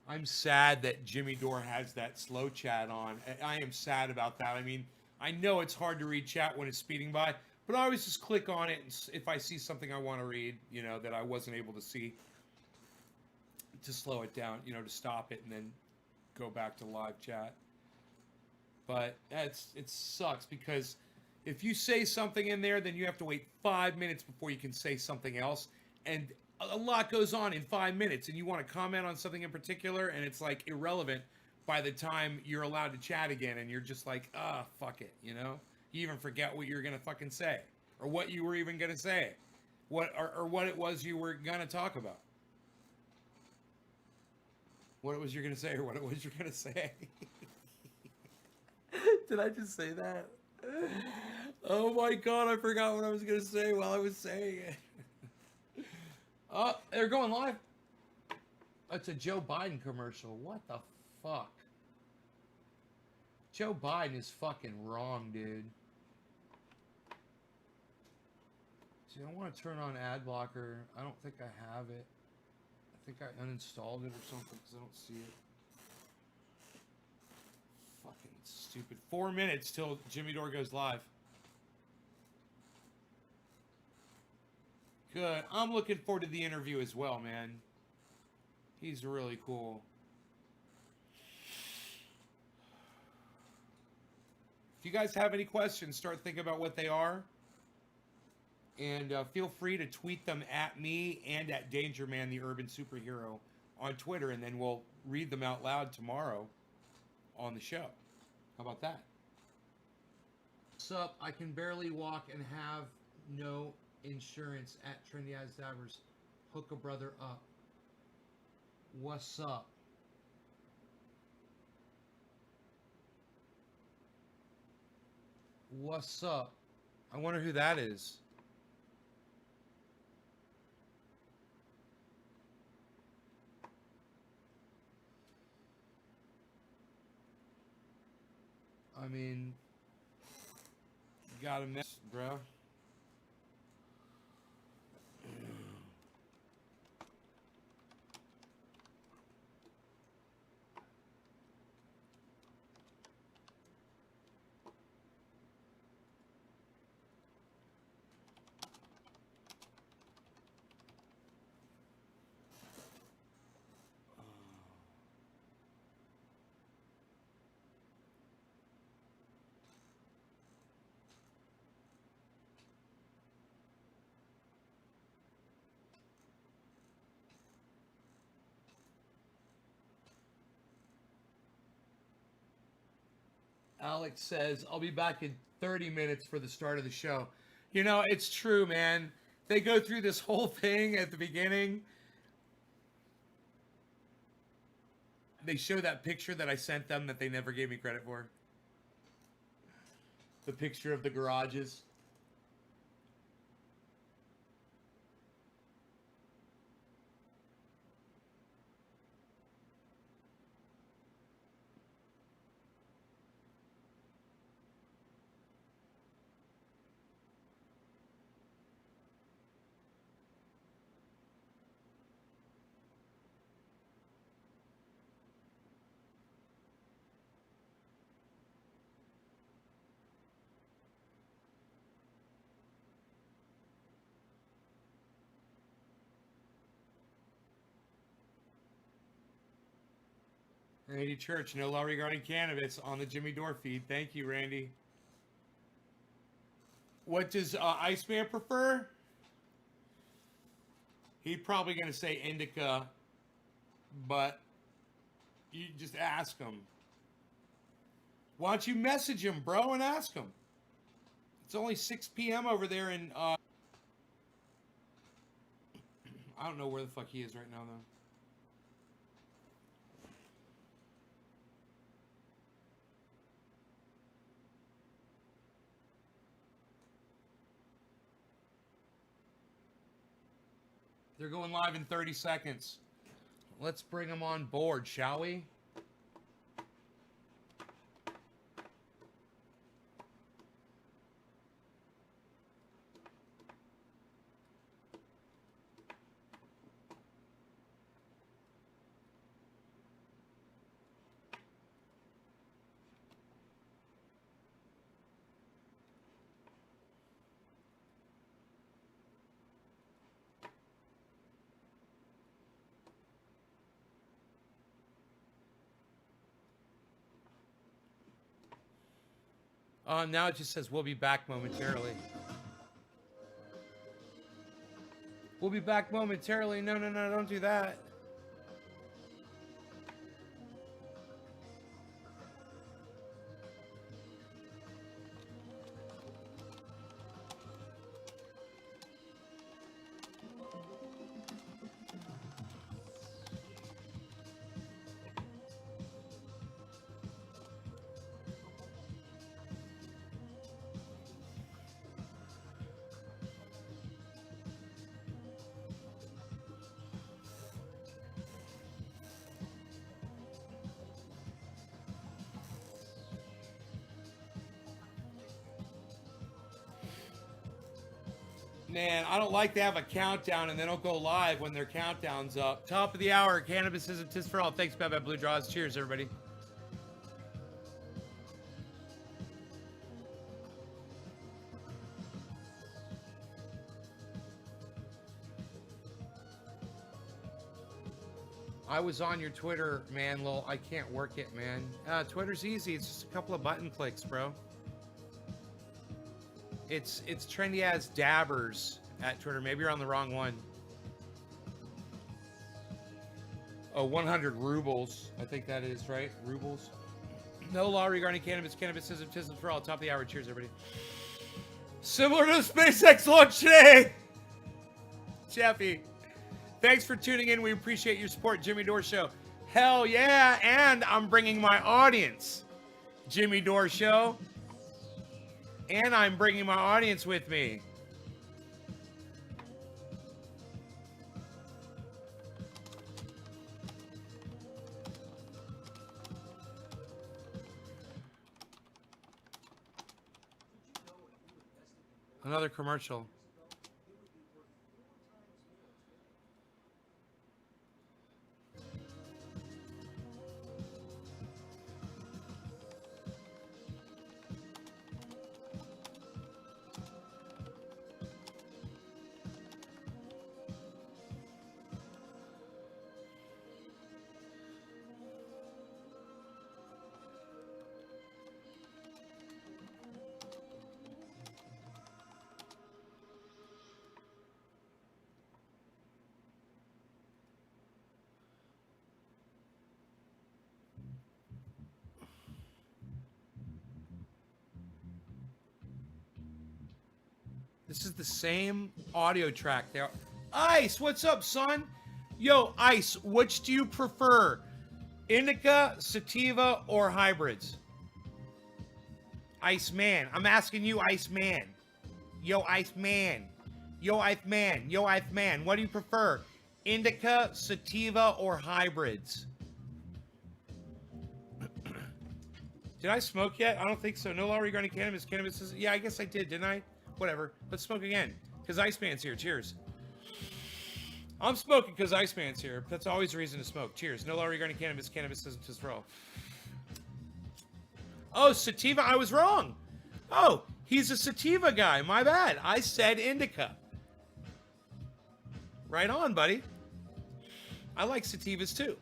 I'm sad that Jimmy Dore has that slow chat on. I am sad about that. I mean, I know it's hard to read chat when it's speeding by, but I always just click on it, and if I see something I want to read, you know, that I wasn't able to see, to slow it down, you know, to stop it and then go back to live chat. But it sucks because if you say something in there, then you have to wait 5 minutes before you can say something else, and a lot goes on in 5 minutes, and you want to comment on something in particular, and it's like irrelevant by the time you're allowed to chat again, and you're just like, fuck it, you know? You even forget what you're gonna fucking say, or what you were even gonna say, or what it was you were gonna talk about, what it was you're gonna say, or what it was you're gonna say. Did I just say that? Oh my god, I forgot what I was gonna say while I was saying it. Oh, they're going live. It's a Joe Biden commercial. What the fuck? Joe Biden is fucking wrong, dude. See, I want to turn on ad blocker. I don't think I have it. I think I uninstalled it or something because I don't see it. Fucking stupid. 4 minutes till Jimmy Dore goes live. Good. I'm looking forward to the interview as well, man. He's really cool. If you guys have any questions, start thinking about what they are. And feel free to tweet them at me and at Danger Man, the Urban Superhero, on Twitter, and then we'll read them out loud tomorrow on the show. How about that? What's up? I can barely walk and have no insurance at Trendy As Davers. Hook a brother up. What's up? What's up? I wonder who that is. I mean, you gotta miss, bro. Alex says, I'll be back in 30 minutes for the start of the show. You know, it's true, man. They go through this whole thing at the beginning. They show that picture that I sent them that they never gave me credit for. the picture of the garages. Randy Church, no law regarding cannabis on the Jimmy Dore feed. Thank you, Randy. What does Iceman prefer? He's probably going to say indica, but you just ask him. Why don't you message him, bro, and ask him? It's only 6 p.m. over there in... I don't know where the fuck he is right now, though. They're going live in 30 seconds. Let's bring them on board, shall we? Now it just says we'll be back momentarily. We'll be back momentarily. No, don't do that. Man, I don't like to have a countdown and they don't go live when their countdown's up. Top of the hour, cannabis isn't tis for all. Thanks, Bad Blue Draws. Cheers, everybody. I was on your Twitter, man, Lil. I can't work it, man. Twitter's easy. It's just a couple of button clicks, bro. It's trendy as Dabbers at Twitter. Maybe you're on the wrong one. Oh, 100 rubles. I think that is, right? Rubles. No law regarding cannabis. Cannabis isn't tism for all. Top of the hour. Cheers, everybody. Similar to SpaceX launch today. Chappie. Thanks for tuning in. We appreciate your support, Jimmy Dore Show. Hell yeah. And I'm bringing my audience. Jimmy Dore Show. And I'm bringing my audience with me. Another commercial. This is the same audio track there. Ice, what's up, son? Yo, Ice, which do you prefer? Indica, sativa, or hybrids? Iceman. I'm asking you, Iceman. Yo, Iceman. Yo, Iceman. Yo, Iceman. What do you prefer? Indica, sativa, or hybrids? Did I smoke yet? I don't think so. No law regarding cannabis. Cannabis is... Yeah, I guess I did, didn't I? Whatever. Let's smoke again. Because Iceman's here. Cheers. I'm smoking because Iceman's here. That's always a reason to smoke. Cheers. No law regarding cannabis. Cannabis isn't just for all. Oh, sativa. I was wrong. Oh, he's a sativa guy. My bad. I said indica. Right on, buddy. I like sativas too.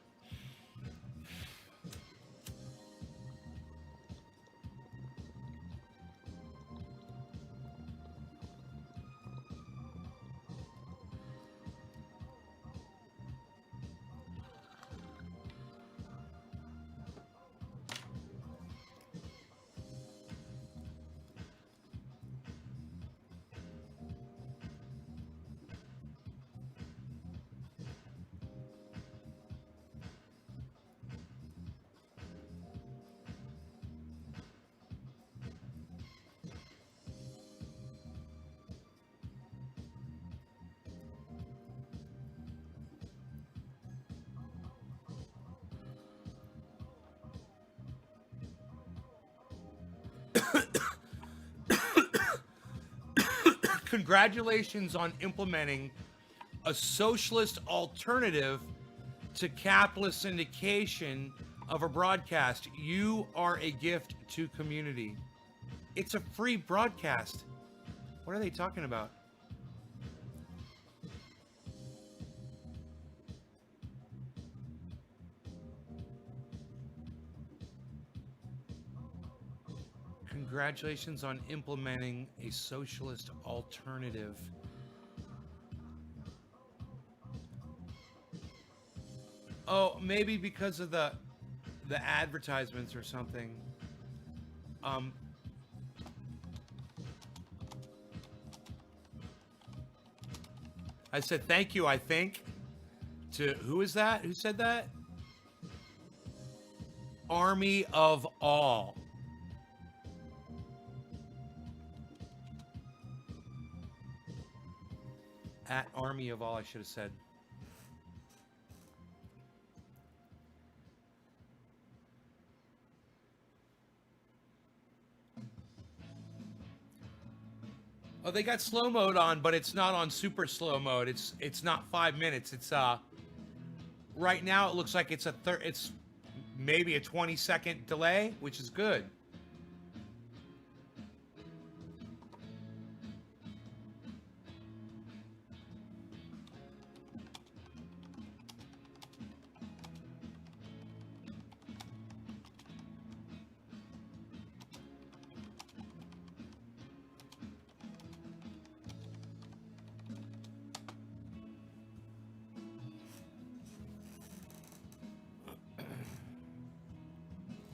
Congratulations on implementing a socialist alternative to capitalist syndication of a broadcast. You are a gift to community. It's a free broadcast. What are they talking about? Congratulations on implementing a socialist alternative. Oh, maybe because of the advertisements or something. I said thank you, I think. To who is that? Who said that? Army of All. At Army of All, I should have said. Oh, they got slow mode on, but it's not on super slow mode. It's not 5 minutes. It's right now it looks like it's it's maybe a 20-second delay, which is good.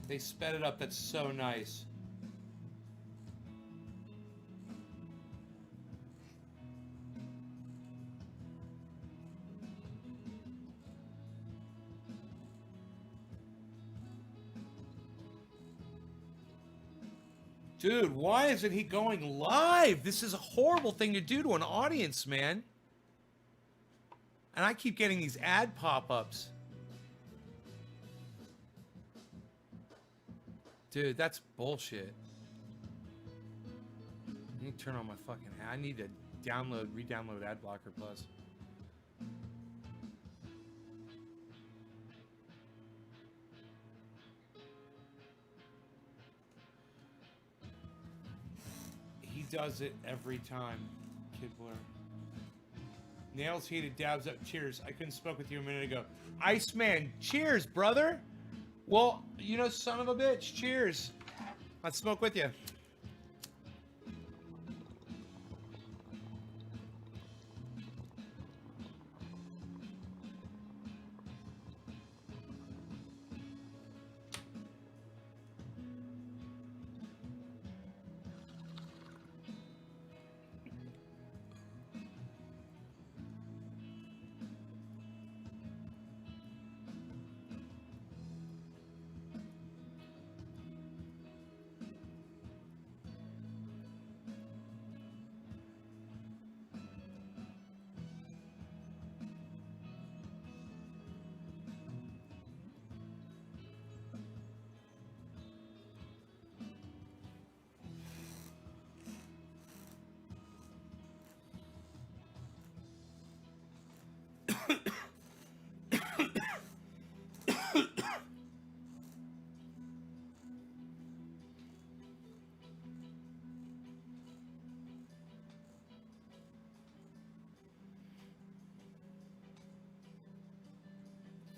They sped it up. That's so nice. Dude, why isn't he going live? This is a horrible thing to do to an audience, man. And I keep getting these ad pop-ups. Dude, that's bullshit. I need to turn on my fucking... I need to re-download Adblocker Plus. He does it every time, Kid Blur. Nails heated, dabs up. Cheers. I couldn't spoke with you a minute ago. Iceman, cheers, brother. Well, you know, son of a bitch, cheers. Let's smoke with you.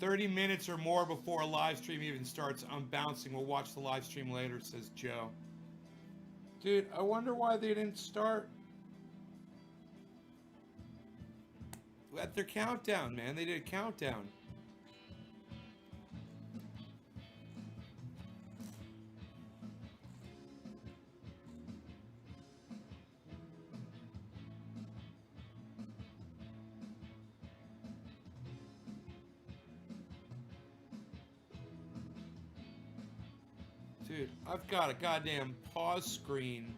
30 minutes or more before a live stream even starts, I'm bouncing. We'll watch the live stream later, says Joe. Dude, I wonder why they didn't start at their countdown, man. They did a countdown. Dude, I've got a goddamn pause screen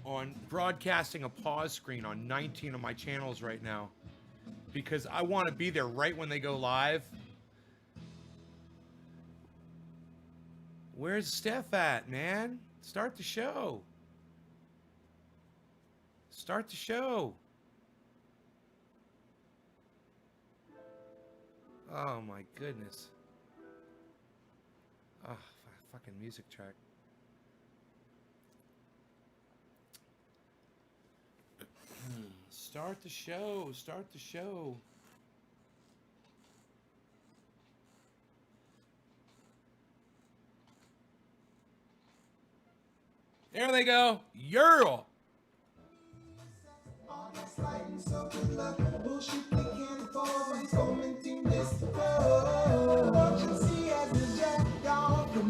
on broadcasting a pause screen on 19 of my channels right now because I want to be there right when they go live. Where's Steph at, man? Start the show. Start the show. Oh my goodness. Oh, fucking music track. Start the show. Start the show. There they go. Yerl.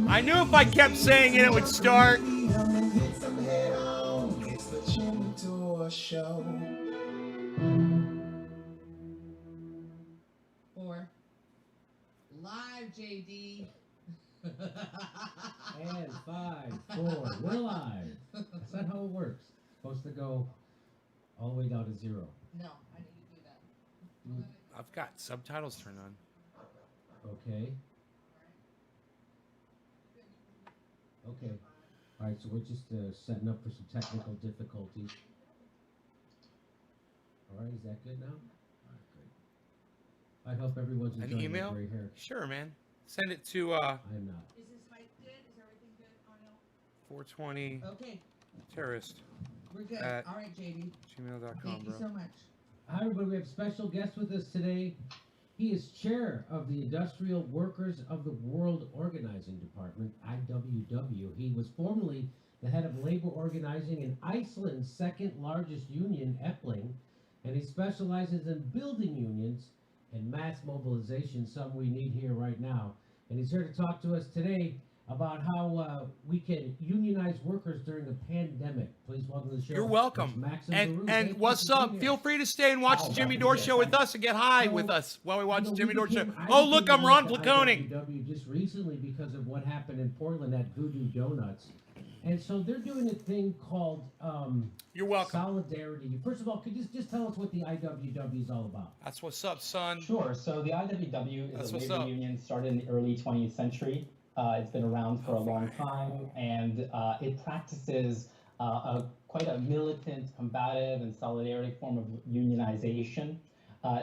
I knew if I kept saying it, it would start. Four. Live, JD. And 5, 4, we're live. That's not how it works. It's supposed to go all the way down to 0. No, I need to do that. I've got subtitles turned on. Okay. Okay. All right, so we're just setting up for some technical difficulties. All right, is that good now? All right, great. I hope everyone's An enjoying email? their gray hair. Sure, man. Send it to I am not. Is this mic good? Is everything good? Oh, no. 420 Okay, terrorist we're good. At- All right, JD. gmail.com, Thank you bro. so much. Hi, everybody. We have a special guest with us today. He is chair of the Industrial Workers of the World Organizing Department, IWW. He was formerly the head of labor organizing in Iceland's second largest union, Epling, and he specializes in building unions and mass mobilization, some we need here right now. And he's here to talk to us today about how we can unionize workers during the pandemic. Please welcome to the show. You're welcome. Mr. Maxim And Baruch. Thank you what's for up? being Feel here. free to stay and watch Oh, the Jimmy that's Dore good. show with us and get high So, with us while we watch the You know, Jimmy we Dore show. became- I Oh, look, became I'm Ron involved Placone. with IWW just recently because of what happened in Portland at Voodoo Donuts. And so they're doing a thing called You're welcome. solidarity. First of all, could you just tell us what the IWW is all about? That's what's up, son. Sure. So the IWW That's is a what's labor up. union started in the early 20th century. It's been around for a long time, and it practices quite a militant, combative, and solidarity form of unionization.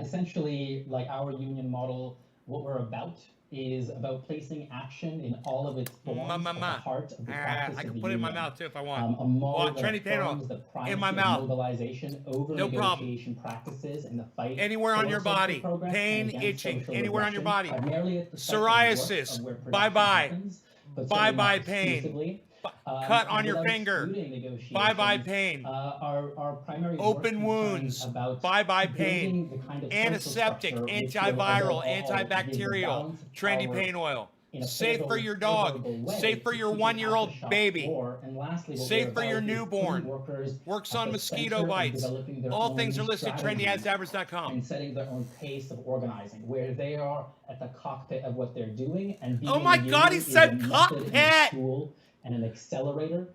Essentially, like our union model, what we're about is about placing action in all of its forms at the heart of the practice I of can the put it in my union. mouth too if I want. A model Well, that Trendy Panel, affirms the in my primacy of mouth. mobilization over No problem. negotiation practices in the fight Anywhere on for your social body. progress Pain, and against itching, social anywhere on your regression, body. primarily at the site of work Psoriasis. of where production Bye-bye. happens, but Bye-bye certainly not pain. exclusively. Cut on And your without finger. excluding negotiations, Bye-bye pain. Our primary work Open concerns wounds. about Bye-bye pain. building the kind of Antiseptic, social structure which will, antiviral, above all, give the antibacterial, balance of trendy power pain oil. in a Safe for your dog. favorable way Safe for to your keep one-year-old out the shop baby. floor. And lastly, what Safe we're for your about is newborn. putting workers Works at on the mosquito center of bites. developing their All own things are listed strategies trendyadverts.com. and setting their own pace of organizing, where they are at the cockpit of what they're doing, and being Oh my in the God, he union is said a method and a cockpit! tool and an accelerator,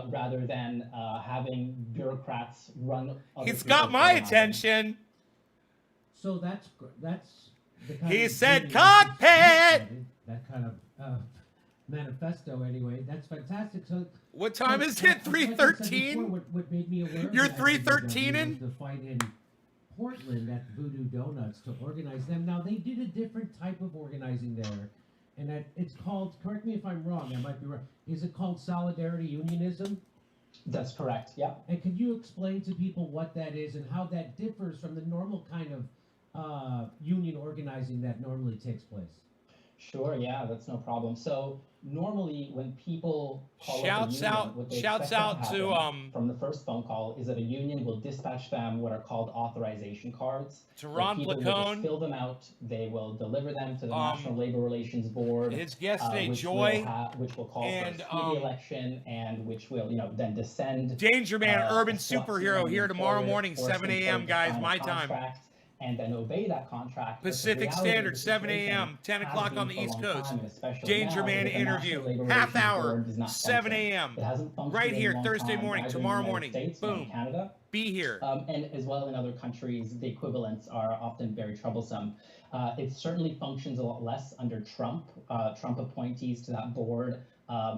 rather than having bureaucrats run. other He's got people's my organizing. attention. So that's the kind He of said unionization cockpit! that kind of manifesto anyway. That's fantastic. So What time so, is like it? I said before, 3:13? What made me aware of You're that 313ing? was the fight in Portland at Voodoo Donuts to organize them. Now they did a different type of organizing there, and it's called. Correct me if I'm wrong. I might be wrong. Is it called solidarity unionism? That's correct. Yeah. And could you explain to people what that is and how that differs from the normal kind of union organizing that normally takes place? Sure, yeah, that's no problem. So normally when people call up a Shouts union, out, what they shouts expect out to to happen from the first phone call is that a union will dispatch them what are called authorization cards. where Ron people will just Placone, fill them out. They will deliver them to the National Labor Relations Board, his guest today, which Joy, will call and, for a speedy election, and which will, then descend Danger Man, urban a SWAT team superhero on the here tomorrow employer, morning, force 7 employer a.m. to guys, sign a my time. contract and then obey that contract. But the Pacific reality of Standard, the 7 situation a.m., 10 has o'clock been on the for a East long Coast. time, and especially Danger now, Man that the National interview, Labor half Relations hour, Board does not 7 function. a.m. It hasn't functioned Right in a here, long Thursday time, morning, either tomorrow in the morning. United States or in Boom. Canada. Be here. And as well in other countries, the equivalents are often very troublesome. It certainly functions a lot less under Trump. Trump appointees to that board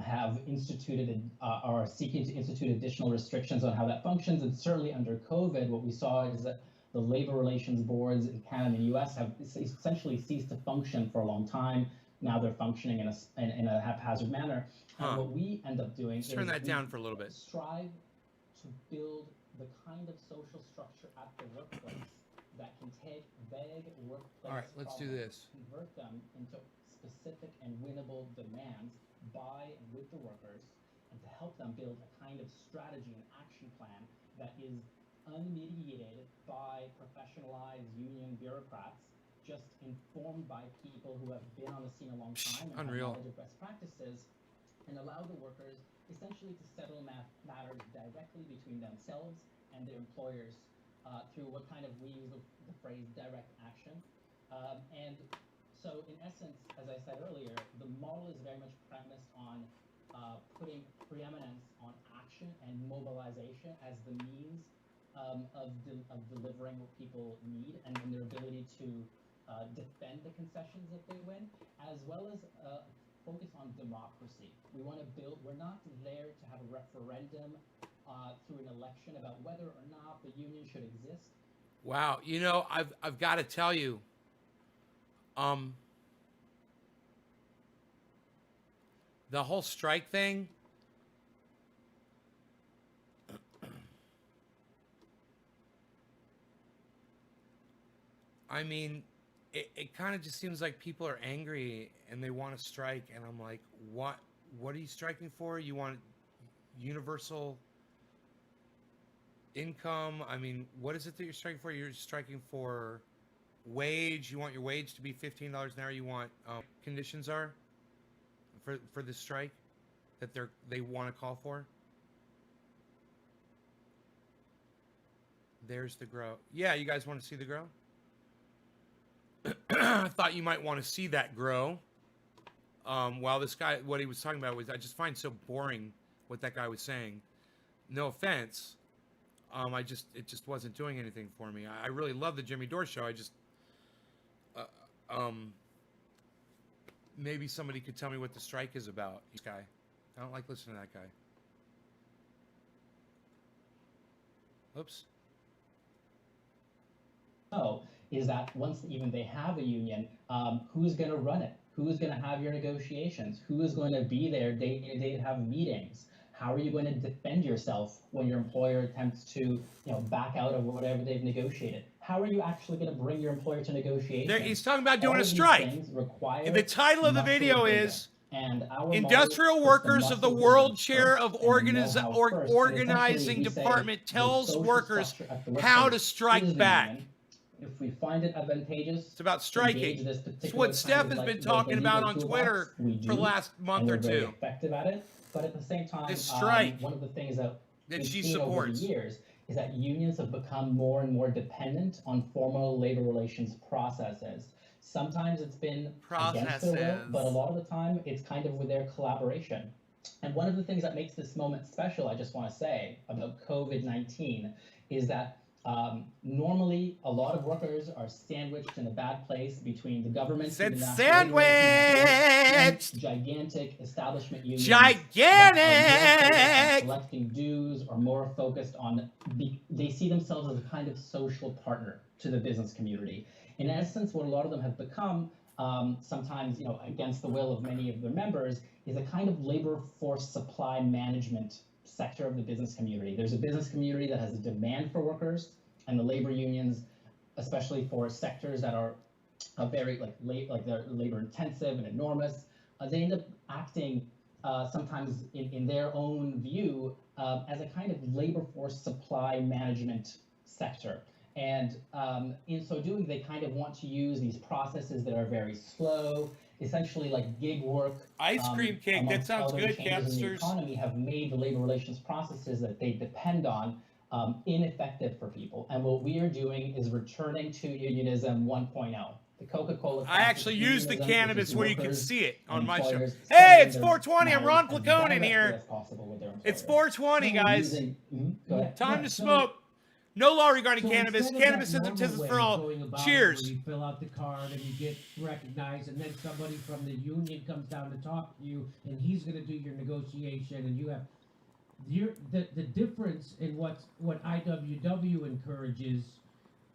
have instituted or are seeking to institute additional restrictions on how that functions. And certainly under COVID, what we saw is that the labor relations boards in Canada and the US have essentially ceased to function for a long time. Now they're functioning in a haphazard manner. And what we end up doing Let's turn is that down for a little bit. strive to build the kind of social structure at the workplace that can take vague workplace All right, let's do problems, this. convert them into specific and winnable demands by and with the workers, and to help them build a kind of strategy and action plan that is unmediated by professionalized union bureaucrats, just informed by people who have been on the scene a long time and Unreal. have knowledge of best practices, and allow the workers essentially to settle matters directly between themselves and their employers through what kind of, we use the phrase direct action. And so in essence, as I said earlier, the model is very much premised on putting preeminence on action and mobilization as the means of delivering what people need, and their ability to defend the concessions that they win, as well as focus on democracy. We want to build, we're not there to have a referendum through an election about whether or not the union should exist. Wow, I've got to tell you, the whole strike thing, I mean, it kind of just seems like people are angry and they want to strike, and I'm like, what are you striking for? You want universal income? I mean, what is it that you're striking for? You're striking for wage. You want your wage to be $15 an hour. You want conditions are for the strike that they want to call for. There's the grow. Yeah, you guys want to see the grow? I thought you might want to see that grow. While this guy, what he was talking about was, I just find so boring what that guy was saying. No offense. It just wasn't doing anything for me. I really love the Jimmy Dore show. I just, maybe somebody could tell me what the strike is about. This guy, I don't like listening to that guy. Oops. Is that once even they have a union, who's going to run it? Who's going to have your negotiations? Who is going to be there day to day to have meetings? How are you going to defend yourself when your employer attempts to, back out of whatever they've negotiated? How are you actually going to bring your employer to negotiations? He's talking about doing All a of these strike. things require The title of the muscle video building. is And our Industrial model Workers puts of the muscle World building Chair first of and know-how first. But Organizing essentially, we say Department the tells social workers structure at the how workplace to strike is the back. union. If we find it advantageous, It's about engage striking. this It's particular what kind Steph of, has like, been the talking about legal on toolbox, Twitter we for the do, last month and or we're very two. effective at it. But at the same time, This strike one of the things that we've she seen over supports. the years is that unions have become more and more dependent on formal labor relations processes. Sometimes it's been against their will, but a lot of the time it's kind of with their collaboration. And one of the things that makes this moment special, I just want to say, about COVID-19 is that normally a lot of workers are sandwiched in a bad place between the government and the National Labor Relations Board and gigantic establishment unions that are more collecting dues or more focused on, they see themselves as a kind of social partner to the business community. In essence, what a lot of them have become, sometimes against the will of many of their members, is a kind of labor force supply management sector of the business community. There's a business community that has a demand for workers, and the labor unions especially for sectors that are very like they're labor intensive and enormous. They end up acting sometimes in their own view as a kind of labor force supply management sector. And in so doing, they kind of want to use these processes that are very slow, essentially like gig work. Ice cream cake, that amongst sounds other good, changes in the Capsters. economy have made the labor relations processes that they depend on ineffective for people. And what we are doing is returning to unionism 1.0. The Coca-Cola. I actually use the unionism, which cannabis is where you can workers see it on and my show. employers Hey, setting it's their 420. I'm Ron matters as Placone in directly here. as possible with their It's employer. 420, So guys. go ahead. Time Yeah, to so- smoke. No law regarding So cannabis. instead of Cannabis that isn't normal business way for of all. going about it, Cheers. where you fill out the card and you get recognized, and then somebody from the union comes down to talk to you, and he's going to do your negotiation, and you have the difference in what IWW encourages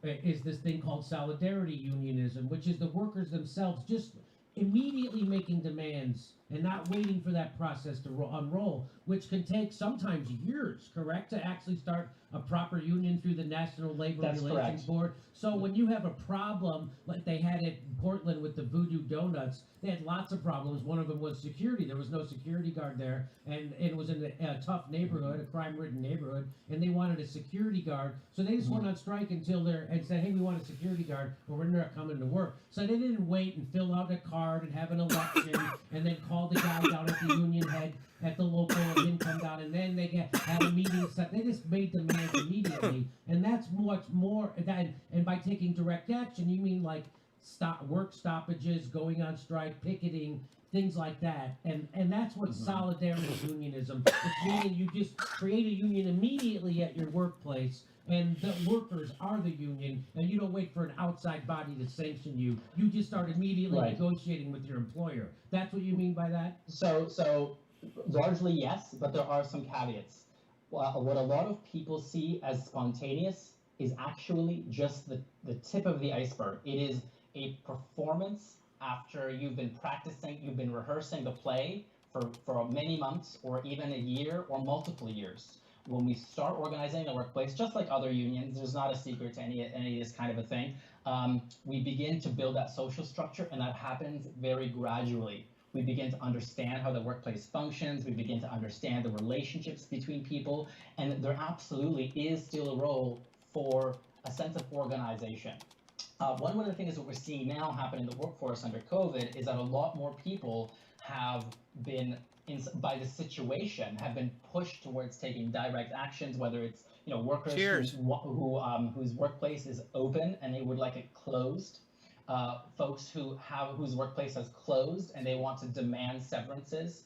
is this thing called solidarity unionism, which is the workers themselves just immediately making demands and not waiting for that process to unroll, which can take sometimes years, correct, to actually start a proper union through the National Labor That's Relations correct. Board. So when you have a problem like they had in Portland with the Voodoo Donuts, they had lots of problems. One of them was security. There was no security guard there, and it was in a tough neighborhood, a crime-ridden neighborhood, and they wanted a security guard. So they just went on strike until and said, hey, we want a security guard, or we're not coming to work. So they didn't wait and fill out a card and have an election and then call the guy down at the union head at the local and then come down, and then they had a meeting set. They just made demands immediately, and that's much more than. And by taking direct action, you mean like work stoppages, going on strike, picketing, things like that, and that's what solidarity unionism. It's meaning you just create a union immediately at your workplace, and the workers are the union, and you don't wait for an outside body to sanction you. You just start immediately Right. negotiating with your employer. That's what you mean by that? So largely yes, but there are some caveats. Well, what a lot of people see as spontaneous is actually just the tip of the iceberg. It is a performance after you've been practicing, you've been rehearsing the play for many months or even a year or multiple years. When we start organizing the workplace, just like other unions, there's not a secret to any of this kind of a thing. We begin to build that social structure, and that happens very gradually. We begin to understand how the workplace functions. We begin to understand the relationships between people, and there absolutely is still a role for a sense of organization. One of the things that we're seeing now happen in the workforce under COVID is that a lot more people have been, by the situation, have been pushed towards taking direct actions, whether it's workers Cheers. whose workplace is open and they would like it closed. Folks whose workplace has closed and they want to demand severances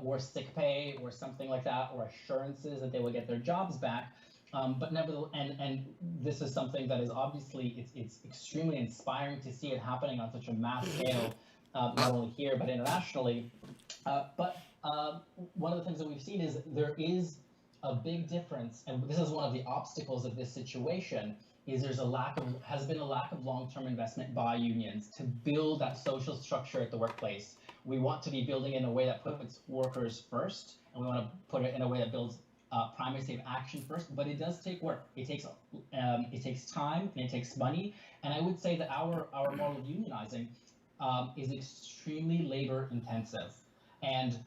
or sick pay or something like that, or assurances that they will get their jobs back. But nevertheless, and this is something that is obviously it's extremely inspiring to see it happening on such a mass scale, not only here but internationally. But one of the things that we've seen is there is a big difference, and this is one of the obstacles of this situation. Is has been a lack of long-term investment by unions to build that social structure at the workplace. We want to be building in a way that puts workers first, and we want to put it in a way that builds primary safe action first. But it does take work. It takes time and it takes money. And I would say that our model of unionizing is extremely labor intensive, and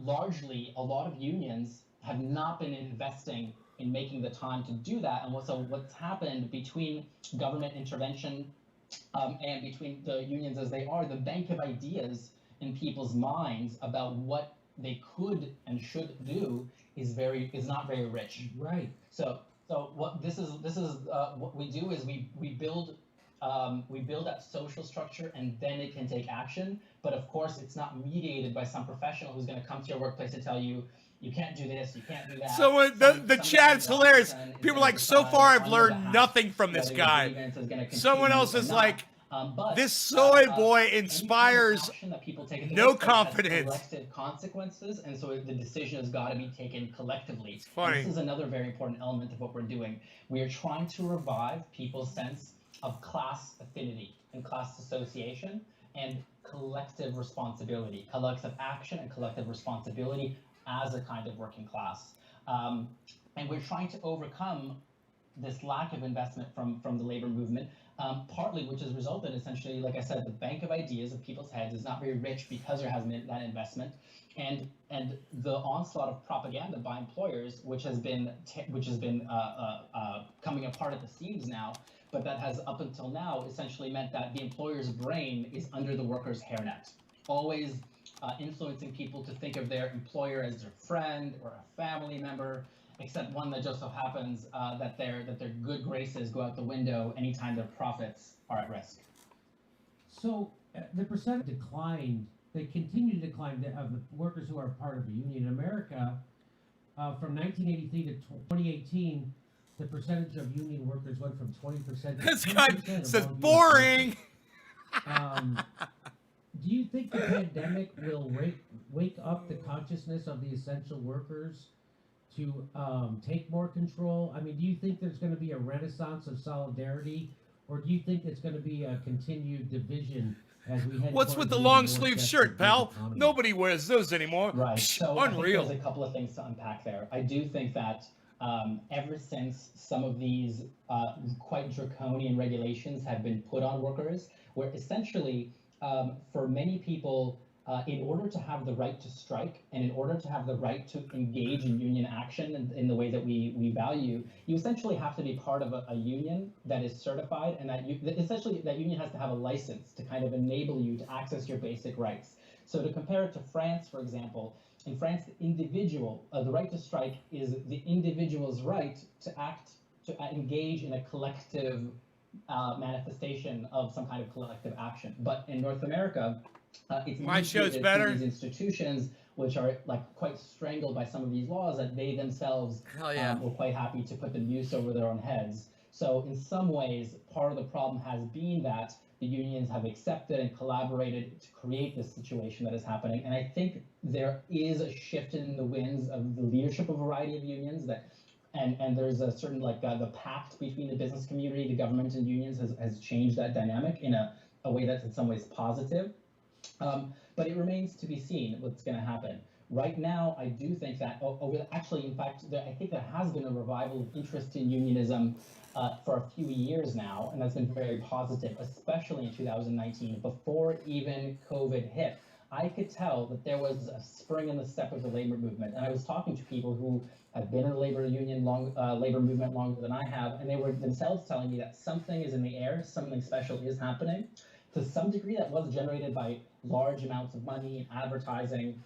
largely a lot of unions have not been investing in making the time to do that. And what's happened between government intervention and between the unions as they are, the bank of ideas in people's minds about what they could and should do is not very rich. Right. So what what we do is we build that social structure, and then it can take action. But of course, it's not mediated by some professional who's going to come to your workplace and tell you, you can't do this, you can't do that. So the chat's hilarious. People are like, so far I've learned nothing from this guy. Someone else is like, this soy boy inspires no confidence. Collective consequences, and so the decision has got to be taken collectively. It's funny. And this is another very important element of what we're doing. We are trying to revive people's sense of class affinity and class association and collective responsibility, collective action and collective responsibility as a kind of working class. And we're trying to overcome this lack of investment from the labor movement, partly which has resulted essentially, like I said, the bank of ideas of people's heads is not very rich because there hasn't been that investment, and the onslaught of propaganda by employers, which has been coming apart at the seams now, but that has up until now essentially meant that the employer's brain is under the worker's hairnet, always influencing people to think of their employer as their friend or a family member, except one that just so happens that their good graces go out the window anytime their profits are at risk. So the percent declined, they continue to decline of the workers who are part of a union in America. From 1983 to 2018, the percentage of union workers went from 20% to This 10% guy says among US boring. workers. Do you think the pandemic will wake up the consciousness of the essential workers to take more control? I mean, do you think there's going to be a renaissance of solidarity, or do you think it's going to be a continued division as we head? What's towards with the a long more sleeve just shirt, pal? economy? Nobody wears those anymore. Right. Psh, So I think unreal. there's a couple of things to unpack there. I do think that ever since some of these quite draconian regulations have been put on workers, where essentially for many people, in order to have the right to strike and in order to have the right to engage in union action in the way that we value, you essentially have to be part of a union that is certified, and essentially that union has to have a license to kind of enable you to access your basic rights. So to compare it to France, for example, in France, the right to strike is the individual's right to engage in a collective manifestation of some kind of collective action. But in North America, it's My show's better. these institutions, which are like quite strangled by some of these laws, that they themselves Hell yeah. were quite happy to put the noose over their own heads. So in some ways, part of the problem has been that the unions have accepted and collaborated to create this situation that is happening. And I think there is a shift in the winds of the leadership of a variety of unions and there's a certain the pact between the business community, the government, and unions has changed that dynamic in a way that's in some ways positive. But it remains to be seen what's going to happen. Right now, I do think that, actually, in fact, I think there has been a revival of interest in unionism for a few years now, and that's been very positive, especially in 2019, before even COVID hit. I could tell that there was a spring in the step of the labor movement, and I was talking to people who have been in the labor movement longer than I have, and they were themselves telling me that something is in the air, something special is happening. To some degree, that was generated by large amounts of money and advertising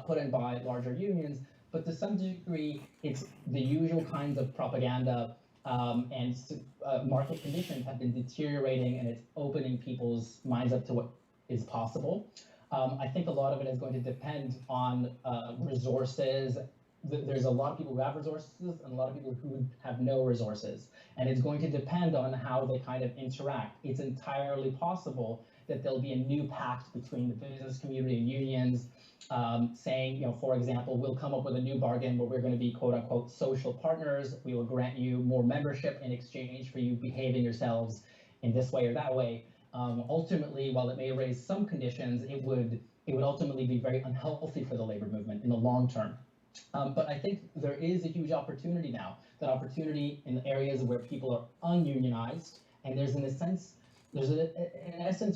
put in by larger unions, but to some degree, it's the usual kinds of propaganda and market conditions have been deteriorating, and it's opening people's minds up to what is possible. I think a lot of it is going to depend on resources. There's a lot of people who have resources and a lot of people who have no resources. And it's going to depend on how they kind of interact. It's entirely possible that there'll be a new pact between the business community and unions saying, for example, we'll come up with a new bargain where we're going to be quote unquote social partners. We will grant you more membership in exchange for you behaving yourselves in this way or that way. Ultimately, while it may raise some conditions, it would ultimately be very unhealthy for the labor movement in the long term. But I think there is a huge opportunity now, that opportunity in areas where people are ununionized, and there's in essence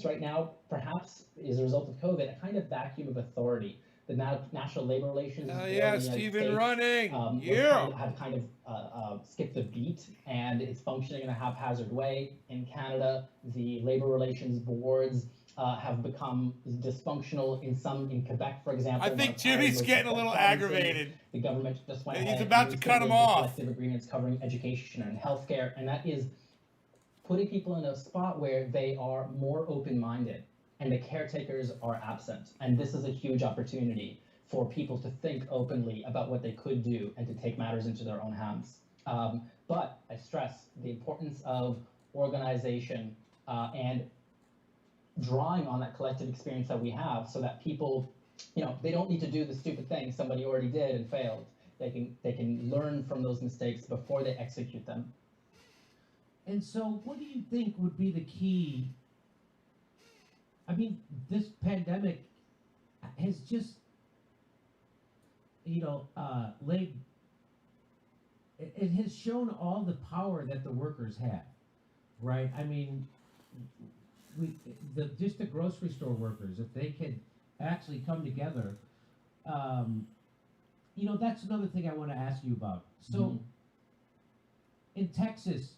right now, perhaps as a result of COVID, a kind of vacuum of authority. The National Labor Relations Board Yeah, in the United Stephen States, running. Yeah. had kind of skipped a beat, and it's functioning in a haphazard way. In Canada, the labor relations boards have become dysfunctional in Quebec, for example. I think Jimmy's getting a little aggravated. The government just went He's ahead about and to cut him negotiated off. collective agreements covering education and healthcare, and that is putting people in a spot where they are more open-minded and the caretakers are absent. And this is a huge opportunity for people to think openly about what they could do and to take matters into their own hands. But I stress the importance of organization and drawing on that collective experience that we have, so that people, they don't need to do the stupid thing somebody already did and failed. They can learn from those mistakes before they execute them. And so, what do you think would be the key? I mean, this pandemic has just, laid it has shown all the power that the workers have, right? I mean, just the grocery store workers, if they could actually come together, that's another thing I want to ask you about. So, in Texas,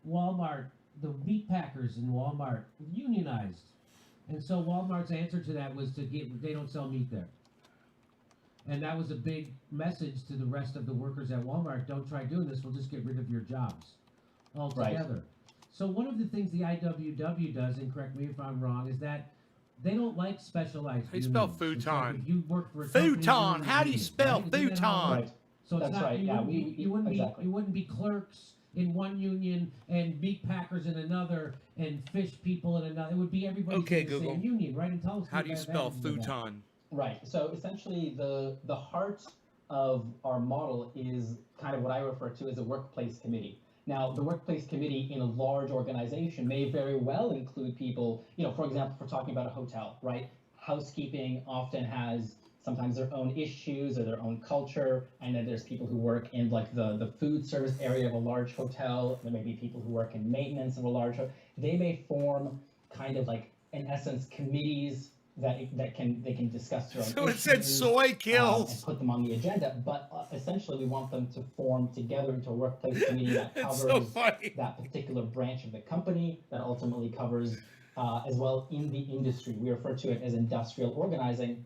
Walmart, the meat packers in Walmart unionized, and so Walmart's answer to that was they don't sell meat there. And that was a big message to the rest of the workers at Walmart. Don't try doing this. We'll just get rid of your jobs altogether. Right. So one of the things the IWW does, and correct me if I'm wrong, is that they don't like specialized How do you spell unions. futon? Like if you work for a Futon. How do you union, spell right? Isn't that how it futon? works? So it's That's not, right. you wouldn't exactly. you wouldn't be clerks in one union and meat packers in another and fish people in another. It would be everybody Okay, in the Google. same union, right? And tell us How do you that spell into that. futon? Right. So essentially, the heart of our model is kind of what I refer to as a workplace committee. Now, the workplace committee in a large organization may very well include people, for example, if we're talking about a hotel, right? Housekeeping often has sometimes their own issues or their own culture. And then there's people who work in like the food service area of a large hotel. There may be people who work in maintenance of a large hotel. They may form kind of like, in essence, committees that can discuss their own So it issues, said soy kills. and put them on the agenda. But essentially, we want them to form together into a workplace committee that It's covers so funny. that particular branch of the company, that ultimately covers as well in the industry. We refer to it as industrial organizing.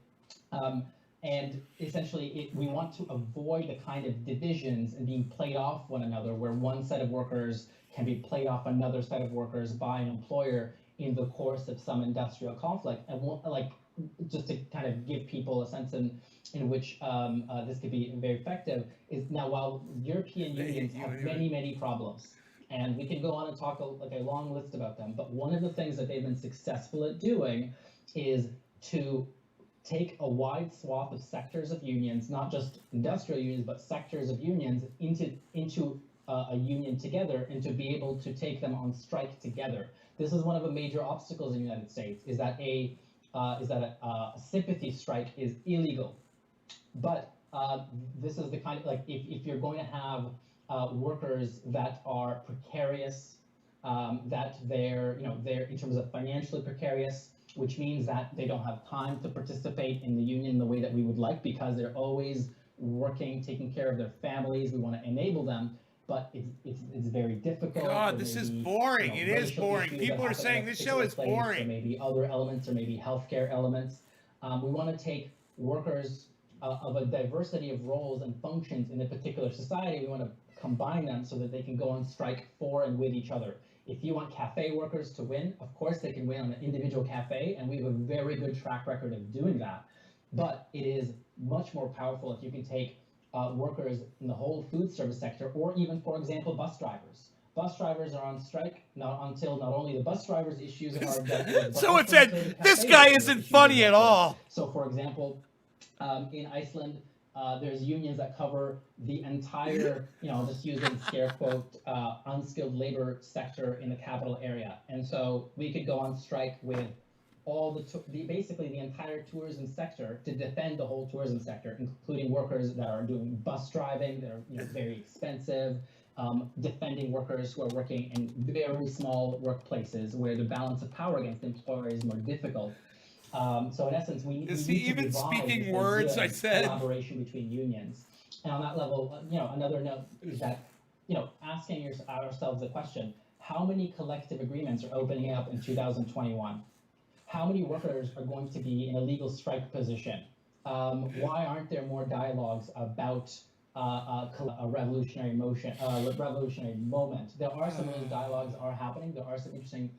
And essentially, we want to avoid the kind of divisions and being played off one another, where one set of workers can be played off another set of workers by an employer in the course of some industrial conflict. And just to kind of give people a sense in which this could be very effective, is now while European unions have many problems, and we can go on and talk a long list about them, but one of the things that they've been successful at doing is to take a wide swath of sectors of unions, not just industrial unions, but sectors of unions into a union together, and to be able to take them on strike together. This is one of the major obstacles in the United States, is that a sympathy strike is illegal. But this is the kind of, like, if you're going to have workers that are precarious, that they're in terms of financially precarious, which means that they don't have time to participate in the union the way that we would like, because they're always working, taking care of their families. We want to enable them, but it's very difficult. God, this is boring. It is boring. People are saying this show is boring. There may be other elements, or maybe healthcare elements. We want to take workers of a diversity of roles and functions in a particular society. We want to combine them so that they can go on strike for and with each other. If you want cafe workers to win, of course they can win on an individual cafe, and we have a very good track record of doing that. But it is much more powerful if you can take workers in the whole food service sector, or even, for example, bus drivers. Bus drivers are on strike until not only the bus drivers' issues are dealt, So it said, this guy isn't funny at all. So, for example, in Iceland, there's unions that cover the entire, I'll just use in scare quote, unskilled labor sector in the capital area. And so we could go on strike with all basically the entire tourism sector to defend the whole tourism sector, including workers that are doing bus driving, that are very expensive, defending workers who are working in very small workplaces where the balance of power against the employer is more difficult. So in essence, we Is need he to even revive speaking this words? idea I of said. collaboration between unions. And on that level, another note is that, asking ourselves the question: how many collective agreements are opening up in 2021? How many workers are going to be in a legal strike position? Why aren't there more dialogues about a revolutionary moment? There are some of those dialogues are happening. There are some interesting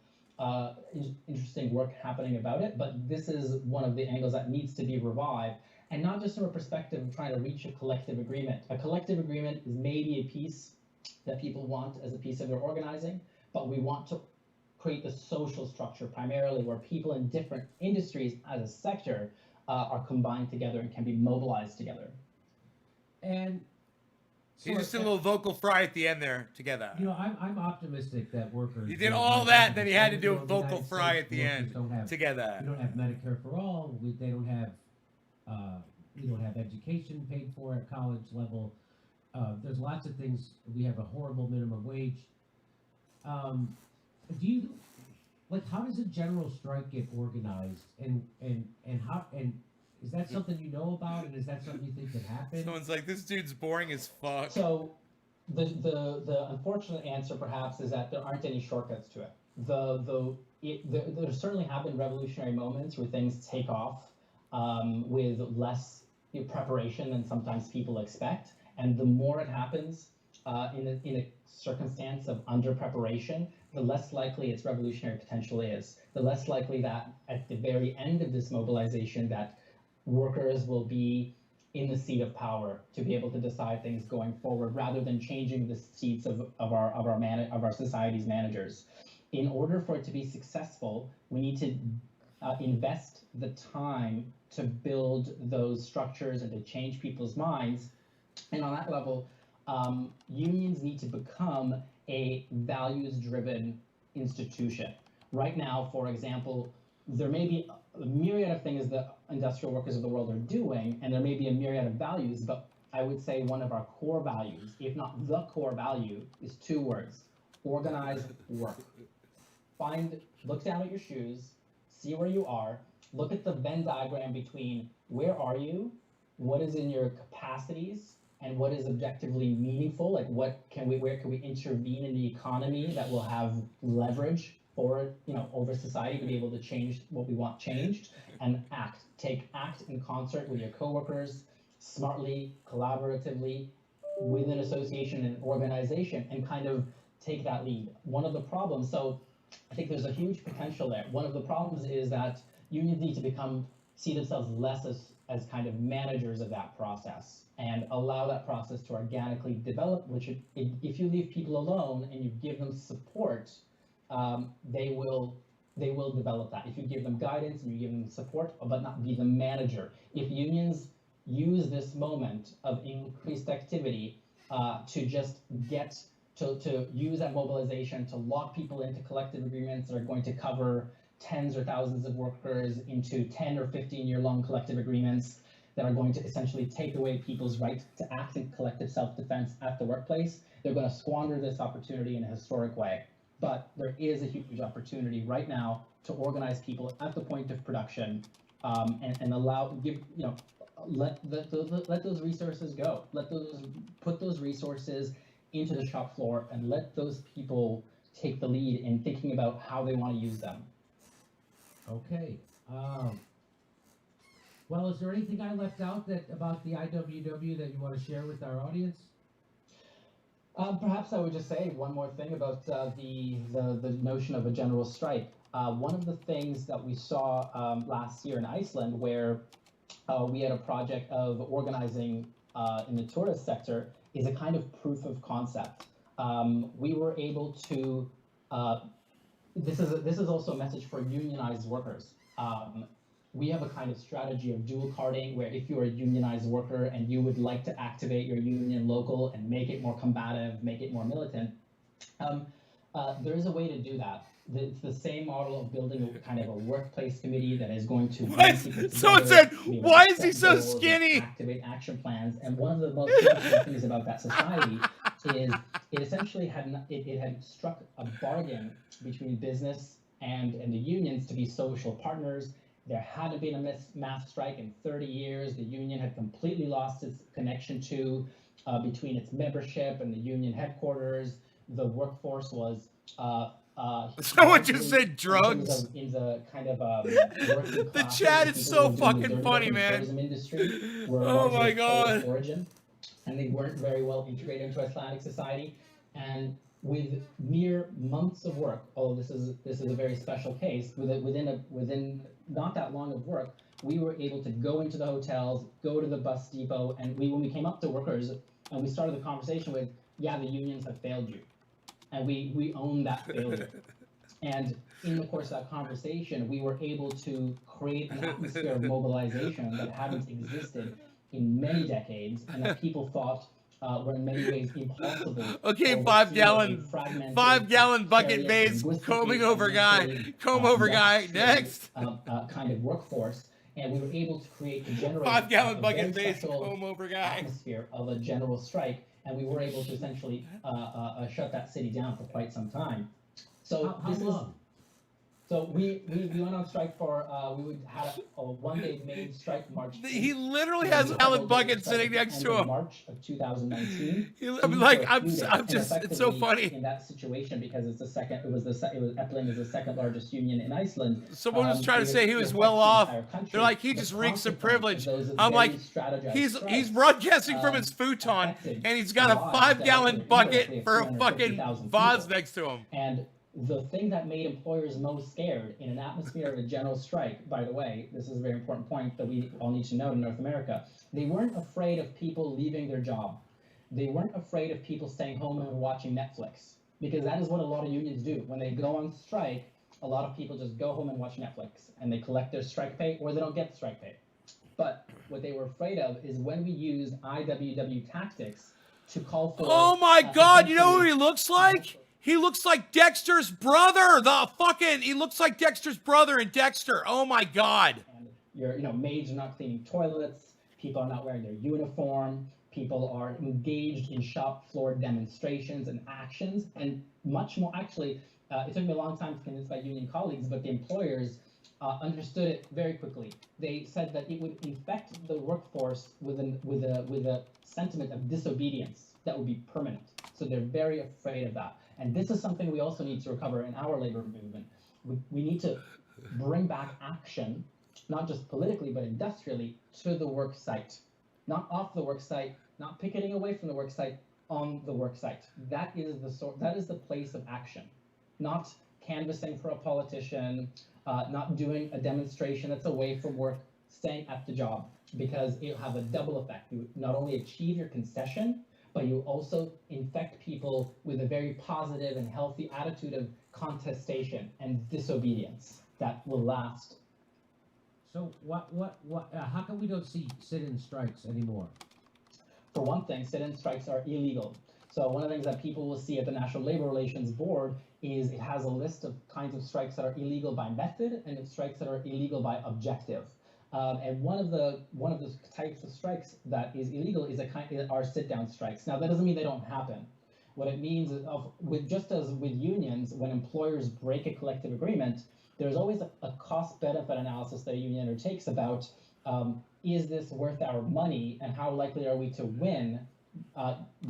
work happening about it, but this is one of the angles that needs to be revived, and not just from a perspective of trying to reach a collective agreement. A collective agreement is maybe a piece that people want as a piece of their organizing, but we want to create the social structure primarily where people in different industries as a sector are combined together and can be mobilized together. And He just did a little vocal fry at the end there together. I'm optimistic that workers. He did all that, then he had to do a vocal fry at the end together. We don't have Medicare for all. They don't have. We don't have education paid for at college level. There's lots of things. We have a horrible minimum wage. Do you like how does a general strike get organized, and how and is that something you know about, and is that something you think could happen? Someone's like, this dude's boring as fuck. So the unfortunate answer perhaps is that there aren't any shortcuts to it. There certainly have been revolutionary moments where things take off with less preparation than sometimes people expect, and the more it happens in a circumstance of under preparation, the less likely its revolutionary potential is. The less likely that at the very end of this mobilization that workers will be in the seat of power to be able to decide things going forward, rather than changing the seats of our society's managers. In order for it to be successful, we need to invest the time to build those structures and to change people's minds. And on that level, unions need to become a values-driven institution. Right now, for example, there may be a myriad of things that industrial workers of the world are doing, and there may be a myriad of values, but I would say one of our core values, if not the core value, is two words: organize, work. Look down at your shoes, see where you are, look at the Venn diagram between where are you, what is in your capacities, and what is objectively meaningful, like where can we intervene in the economy that will have leverage for, over society to be able to change what we want changed, and act in concert with your coworkers, smartly, collaboratively, with an association and organization, and kind of take that lead. One of the problems, so I think there's a huge potential there. One of the problems is that unions need to see themselves less as kind of managers of that process, and allow that process to organically develop, which if you leave people alone and you give them support, they will develop that. If you give them guidance and you give them support, but not be the manager. If unions use this moment of increased activity to just to use that mobilization to lock people into collective agreements that are going to cover tens or thousands of workers into 10 or 15-year-long collective agreements that are going to essentially take away people's right to act in collective self-defense at the workplace, they're going to squander this opportunity in a historic way. But there is a huge opportunity right now to organize people at the point of production, and let those resources go. Put those resources into the shop floor, and let those people take the lead in thinking about how they want to use them. Okay. Well, is there anything I left out about the IWW that you want to share with our audience? Perhaps I would just say one more thing about the notion of a general strike. One of the things that we saw last year in Iceland, where we had a project of organizing in the tourist sector, is a kind of proof of concept. We were able to. This is also a message for unionized workers. We have a kind of strategy of dual carding, where if you're a unionized worker and you would like to activate your union local and make it more combative, make it more militant, there is a way to do that. It's the same model of building a kind of a workplace committee that is going to. Someone said, "Why is he so skinny?" Activate action plans, and one of the most interesting things about that society is it essentially had struck a bargain between business and the unions to be social partners. There hadn't been a mass strike in 30 years. The union had completely lost its connection between its membership and the union headquarters. The workforce was someone just said drugs. In the kind of the chat is so fucking funny, man. Industry oh my god. Origin, and they weren't very well integrated into Icelandic society. And with mere months of work, although this is a very special case, within not that long of work, we were able to go into the hotels, go to the bus depot, and when we came up to workers and we started the conversation with, yeah, the unions have failed you. And we own that failure. And in the course of that conversation, we were able to create an atmosphere of mobilization that hadn't existed in many decades, and that people thought were in many ways impossible. Okay, 5 gallon bucket base comb over guy. Next. Kind of workforce, and we were able to create a general 5 gallon bucket base comb over guy atmosphere of a general strike. and we were able to essentially shut that city down for quite some time. So How this is. long? So we went on strike for we would have a one-day main strike March. He literally and has we had a Alan one-day Bucket strike sitting at the next end to of him. March of 2019. I'm like, I'm And just, it's so effectively, funny. in that situation because it's the second. It was Epling is the second largest union in Iceland. Someone was trying to it say he was affects well the off. entire country. They're like, he The just reeks of consequence privilege. those I'm very like, strategized he's strikes, broadcasting from his futon, affected and he's got a lives that 5-gallon affected bucket indirectly for a fucking 350,000 vase people. next to him. And the thing that made employers most scared in an atmosphere of a general strike, by the way, this is a very important point that we all need to know in North America, they weren't afraid of people leaving their job. They weren't afraid of people staying home and watching Netflix, because that is what a lot of unions do. When they go on strike, a lot of people just go home and watch Netflix, and they collect their strike pay, or they don't get the strike pay. But what they were afraid of is when we used IWW tactics to call for... Oh my God, you know who essentially- he looks like? He looks like Dexter's brother. He looks like Dexter's brother in Dexter. Oh my God. And maids are not cleaning toilets, people are not wearing their uniform, people are engaged in shop floor demonstrations and actions, and much more. Actually, it took me a long time to convince my union colleagues, but the employers understood it very quickly. They said that it would infect the workforce with a sentiment of disobedience that would be permanent. So they're very afraid of that. And this is something we also need to recover in our labor movement. We need to bring back action, not just politically, but industrially, to the work site. Not off the work site, not picketing away from the work site, on the work site. That is the place of action. Not canvassing for a politician, not doing a demonstration that's away from work, staying at the job, because it'll have a double effect. You not only achieve your concession, but you also infect people with a very positive and healthy attitude of contestation and disobedience that will last. So how come we don't see sit-in strikes anymore? For one thing, sit-in strikes are illegal. So one of the things that people will see at the National Labor Relations Board is it has a list of kinds of strikes that are illegal by method and strikes that are illegal by objective. And one of the types of strikes that is illegal are sit-down strikes. Now that doesn't mean they don't happen. What it means is, just as with unions, when employers break a collective agreement, there's always a cost-benefit analysis that a union undertakes about is this worth our money and how likely are we to win,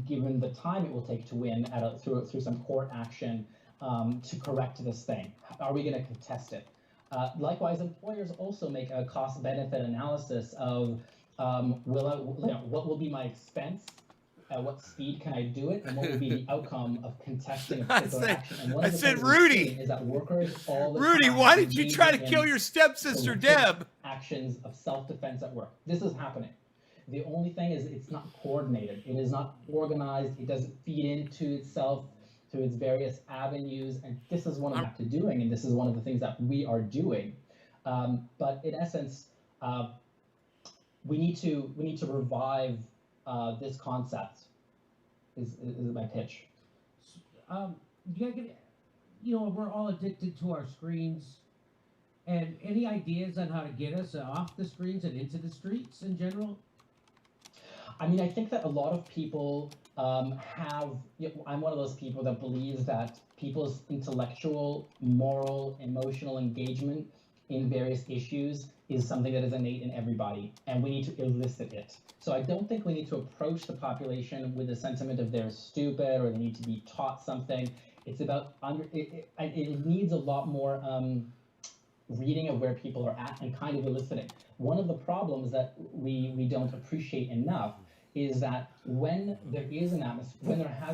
given the time it will take to win through some court action to correct this thing. Are we going to contest it? Likewise, employers also make a cost-benefit analysis of what will be my expense, at what speed can I do it, and what will be the outcome of contesting a particular action. And one of the things we're Rudy, seeing is that workers all the Rudy, time why did you engage try to in kill your stepsister, collective Deb? actions of self-defense at work. This is happening. The only thing is it's not coordinated. It is not organized. It doesn't feed into itself through its various avenues, and this is one of the doing, and this is one of the things that we are doing. But in essence, we need to revive this concept. Is my pitch? We're all addicted to our screens, and any ideas on how to get us off the screens and into the streets in general? I mean, I think that a lot of people I'm one of those people that believes that people's intellectual, moral, emotional engagement in various issues is something that is innate in everybody, and we need to elicit it. So I don't think we need to approach the population with a sentiment of they're stupid or they need to be taught something. It's about it needs a lot more reading of where people are at and kind of eliciting. One of the problems that we don't appreciate enough is that when there has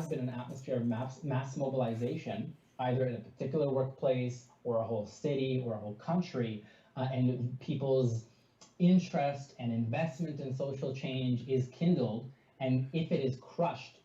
been an atmosphere of mass mobilization, either in a particular workplace or a whole city or a whole country, and people's interest and investment in social change is kindled, and if it is crushed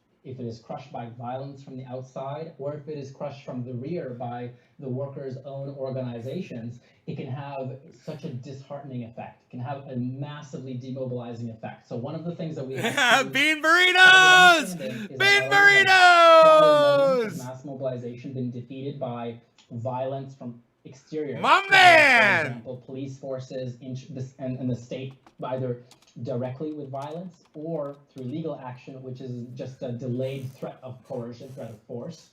by violence from the outside, or if it is crushed from the rear by the workers' own organizations, it can have such a disheartening effect. It can have a massively demobilizing effect. So one of the things that we have Bean burritos! Bean burritos! Mass mobilization been defeated by violence from exterior. My For man! example, police forces and the state, either directly with violence or through legal action, which is just a delayed threat of coercion, threat of force,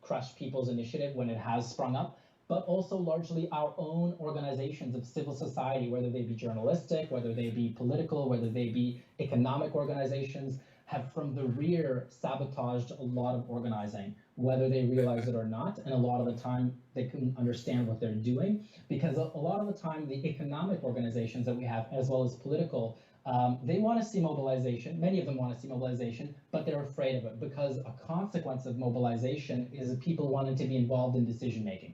crush people's initiative when it has sprung up. But also largely our own organizations of civil society, whether they be journalistic, whether they be political, whether they be economic organizations, have from the rear sabotaged a lot of organizing, whether they realize it or not. And a lot of the time they couldn't understand what they're doing, because a lot of the time the economic organizations that we have, as well as political, they want to see mobilization. Many of them want to see mobilization, but they're afraid of it, because a consequence of mobilization is people wanting to be involved in decision making.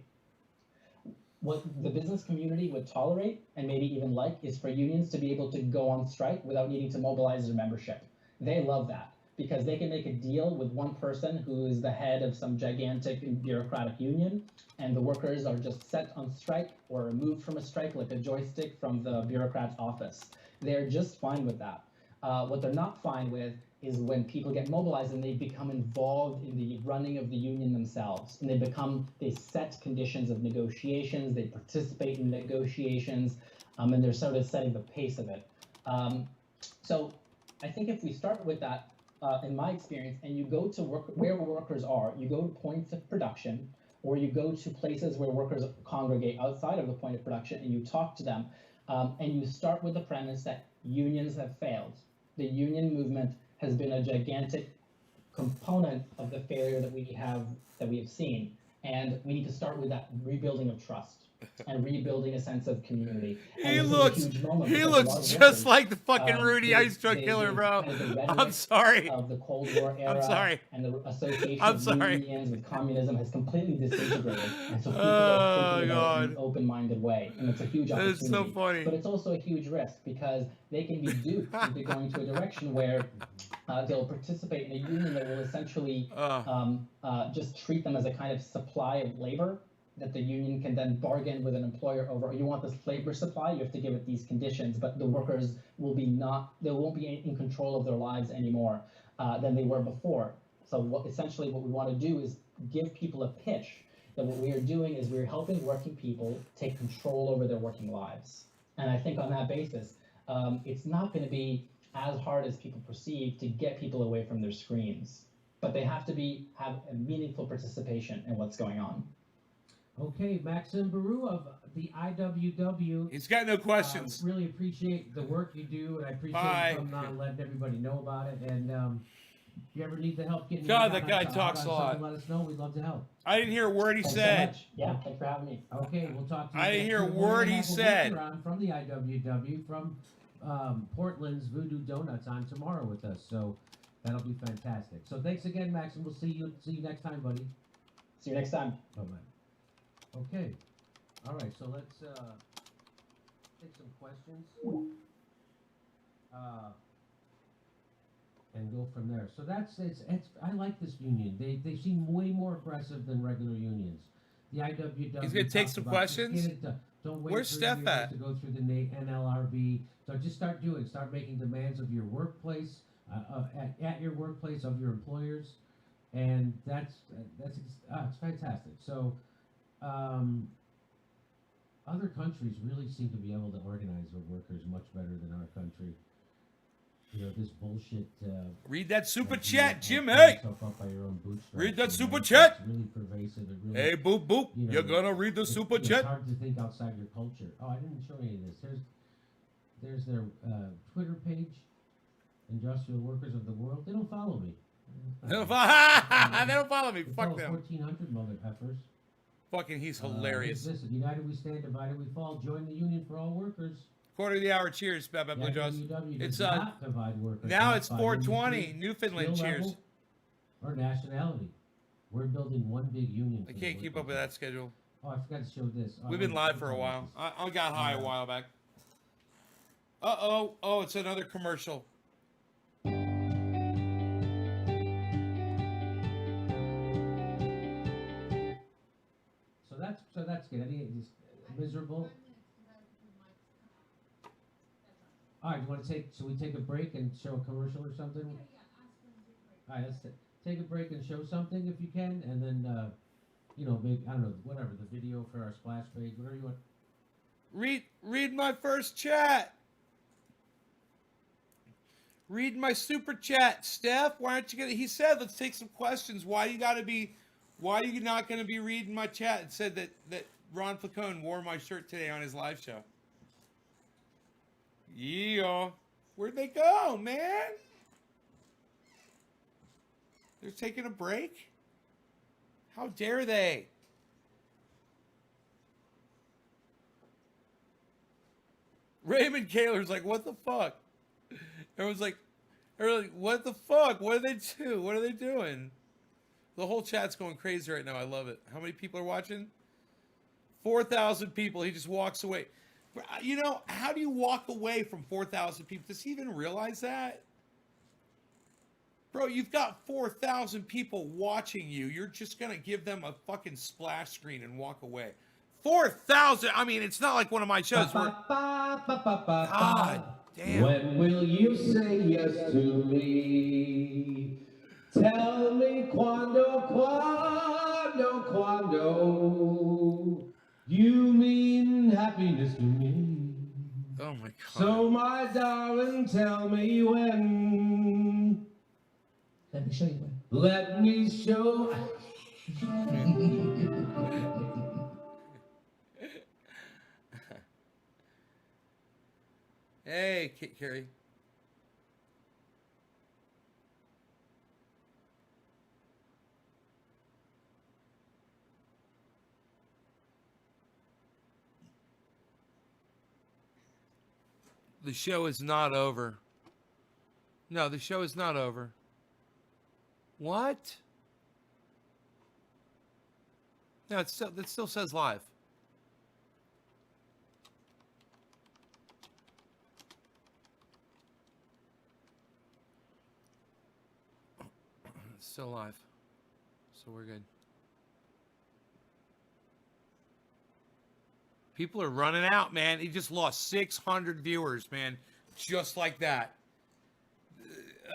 What the business community would tolerate and maybe even like is for unions to be able to go on strike without needing to mobilize their membership. They love that because they can make a deal with one person who is the head of some gigantic bureaucratic union, and the workers are just set on strike or removed from a strike like a joystick from the bureaucrat's office. They're just fine with that. What they're not fine with is when people get mobilized and they become involved in the running of the union themselves, and they set conditions of negotiations, they participate in negotiations, and they're sort of setting the pace of it. So I think if we start with that, in my experience, and you go to work where workers are, you go to points of production, or you go to places where workers congregate outside of the point of production, and you talk to them, and you start with the premise that unions have failed. The union movement has been a gigantic component of the failure that we have seen, and we need to start with that rebuilding of trust and rebuilding a sense of community. He And looks just like the fucking Rudy Ice Truck Killer, bro. I'm sorry. Of the Cold War era, I'm sorry. And the association I'm of sorry. unions with communism has completely disintegrated, and so people Oh, are thinking about it in God. an open-minded way, and it's a huge opportunity. That's so funny. But it's also a huge risk because they can be duped into going to a direction where they'll participate in a union that will essentially just treat them as a kind of supply of labor that the union can then bargain with an employer over. You want this labor supply, you have to give it these conditions, but the workers will be they won't be in control of their lives anymore than they were before. So essentially what we want to do is give people a pitch that what we are doing is we're helping working people take control over their working lives. And I think on that basis, it's not going to be as hard as people perceive to get people away from their screens, but they have to have a meaningful participation in what's going on. Okay, Maxim Baru of the IWW. He's got no questions. Really appreciate the work you do, and I appreciate you coming on and letting everybody know about it. And if you ever need the help getting God, that guy talks a lot. Let us know. We'd love to help. I didn't hear a word he Thanks said. so much. Yeah, thanks for having me. Okay, we'll talk to you. I didn't next hear a week. word We're gonna he have a said. worker on from the IWW from Portland's Voodoo Donuts on tomorrow with us. So that'll be fantastic. So thanks again, Maxim. We'll see you next time, buddy. See you next time. Bye-bye. Okay. All right, so let's take some questions and go from there. So it's I like this union. They seem way more aggressive than regular unions. The IWW. He's gonna take talks some about, questions? Don't wait Where's for Steph years at? to go through the NLRB. So just start making demands of your workplace, at your workplace of your employers, and it's fantastic. So. Other countries really seem to be able to organize their workers much better than our country. You know, this bullshit. Read that super like chat, you Jim. pull Hey, yourself up by your own bootstraps, read that you super know, chat. It's really pervasive. It really, hey, boop boop. you know, You're gonna read the it's- super it's chat. hard to think outside your culture. Oh, I didn't show any of this. There's their Twitter page, Industrial Workers of the World. They don't follow me. They don't follow me. They Fuck follow them. 1,400 mother effers. Fucking, he's hilarious. Listen, united we stand, divided we fall. Join the union for all workers. Quarter of the hour. Cheers, Bad Bad The Blue Jaws. IWW It's, does not divide workers Now by it's 4:20. industry, Newfoundland. skill Cheers. level, or nationality. We're building one big union. I for the can't keep up with workers. that schedule. Oh, I forgot to show this. Oh, We've been let me live for a show while. this. I got high a while back. Oh, it's another commercial. So that's good. Any just miserable. All right, should we take a break and show a commercial or something? All right, let's take a break and show something if you can, and then you know, maybe I don't know, whatever the video for our splash page, whatever you want. Read my first chat. Read my super chat, Steph. Why aren't you gonna? He said, let's take some questions. Why you not gonna be reading my chat? It said that Ron Placone wore my shirt today on his live show. Yeah. Where'd they go, man? They're taking a break? How dare they? Raymond Kaler's like, what the fuck? Everyone's like, what the fuck? What do they do? What are they doing? The whole chat's going crazy right now. I love it. How many people are watching? 4,000 people. He just walks away. You know, how do you walk away from 4,000 people? Does he even realize that? Bro, you've got 4,000 people watching you. You're just going to give them a fucking splash screen and walk away. 4,000! I mean, it's not like one of my shows where... God damn. When will you say yes to me? Tell me quando, you mean happiness to me. Oh my God. So my darling, tell me when. Let me show you one. Let me show. Hey, Carrie. The show is not over. No, the show is not over. What? No, it still says live. It's still live. So we're good. People are running out, man. He just lost 600 viewers, man. Just like that.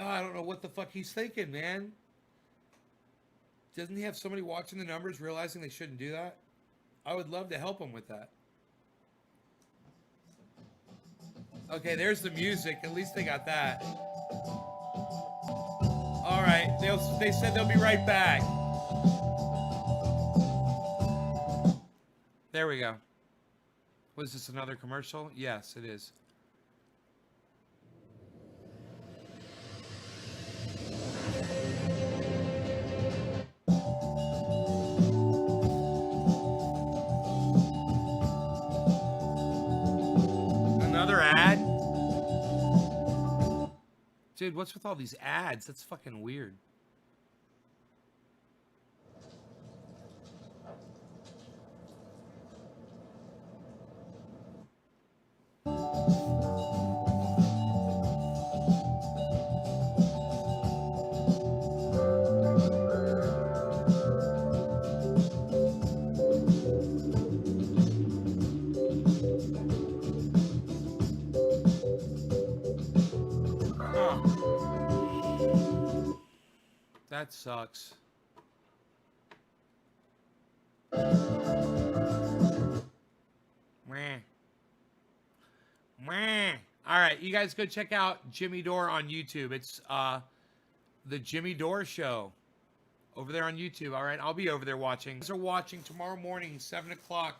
I don't know what the fuck he's thinking, man. Doesn't he have somebody watching the numbers realizing they shouldn't do that? I would love to help him with that. Okay, there's the music. At least they got that. All right. They said they'll be right back. There we go. Was this another commercial? Yes, it is. Another ad? Dude, what's with all these ads? That's fucking weird. That sucks. Meh. All right, you guys go check out Jimmy Dore on YouTube. It's the Jimmy Dore Show over there on YouTube. All right, I'll be over there watching. You guys are watching tomorrow morning, 7 o'clock,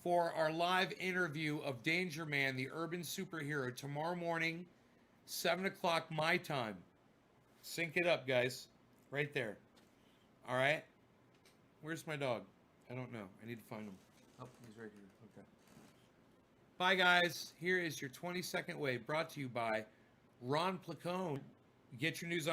for our live interview of Danger Man, the urban superhero. Tomorrow morning, 7 o'clock my time. Sync it up, guys. Right there. All right. Where's my dog? I don't know. I need to find him. Oh, he's right here. Okay. Bye, guys. Here is your 20-second wave brought to you by Ron Placone. Get your news on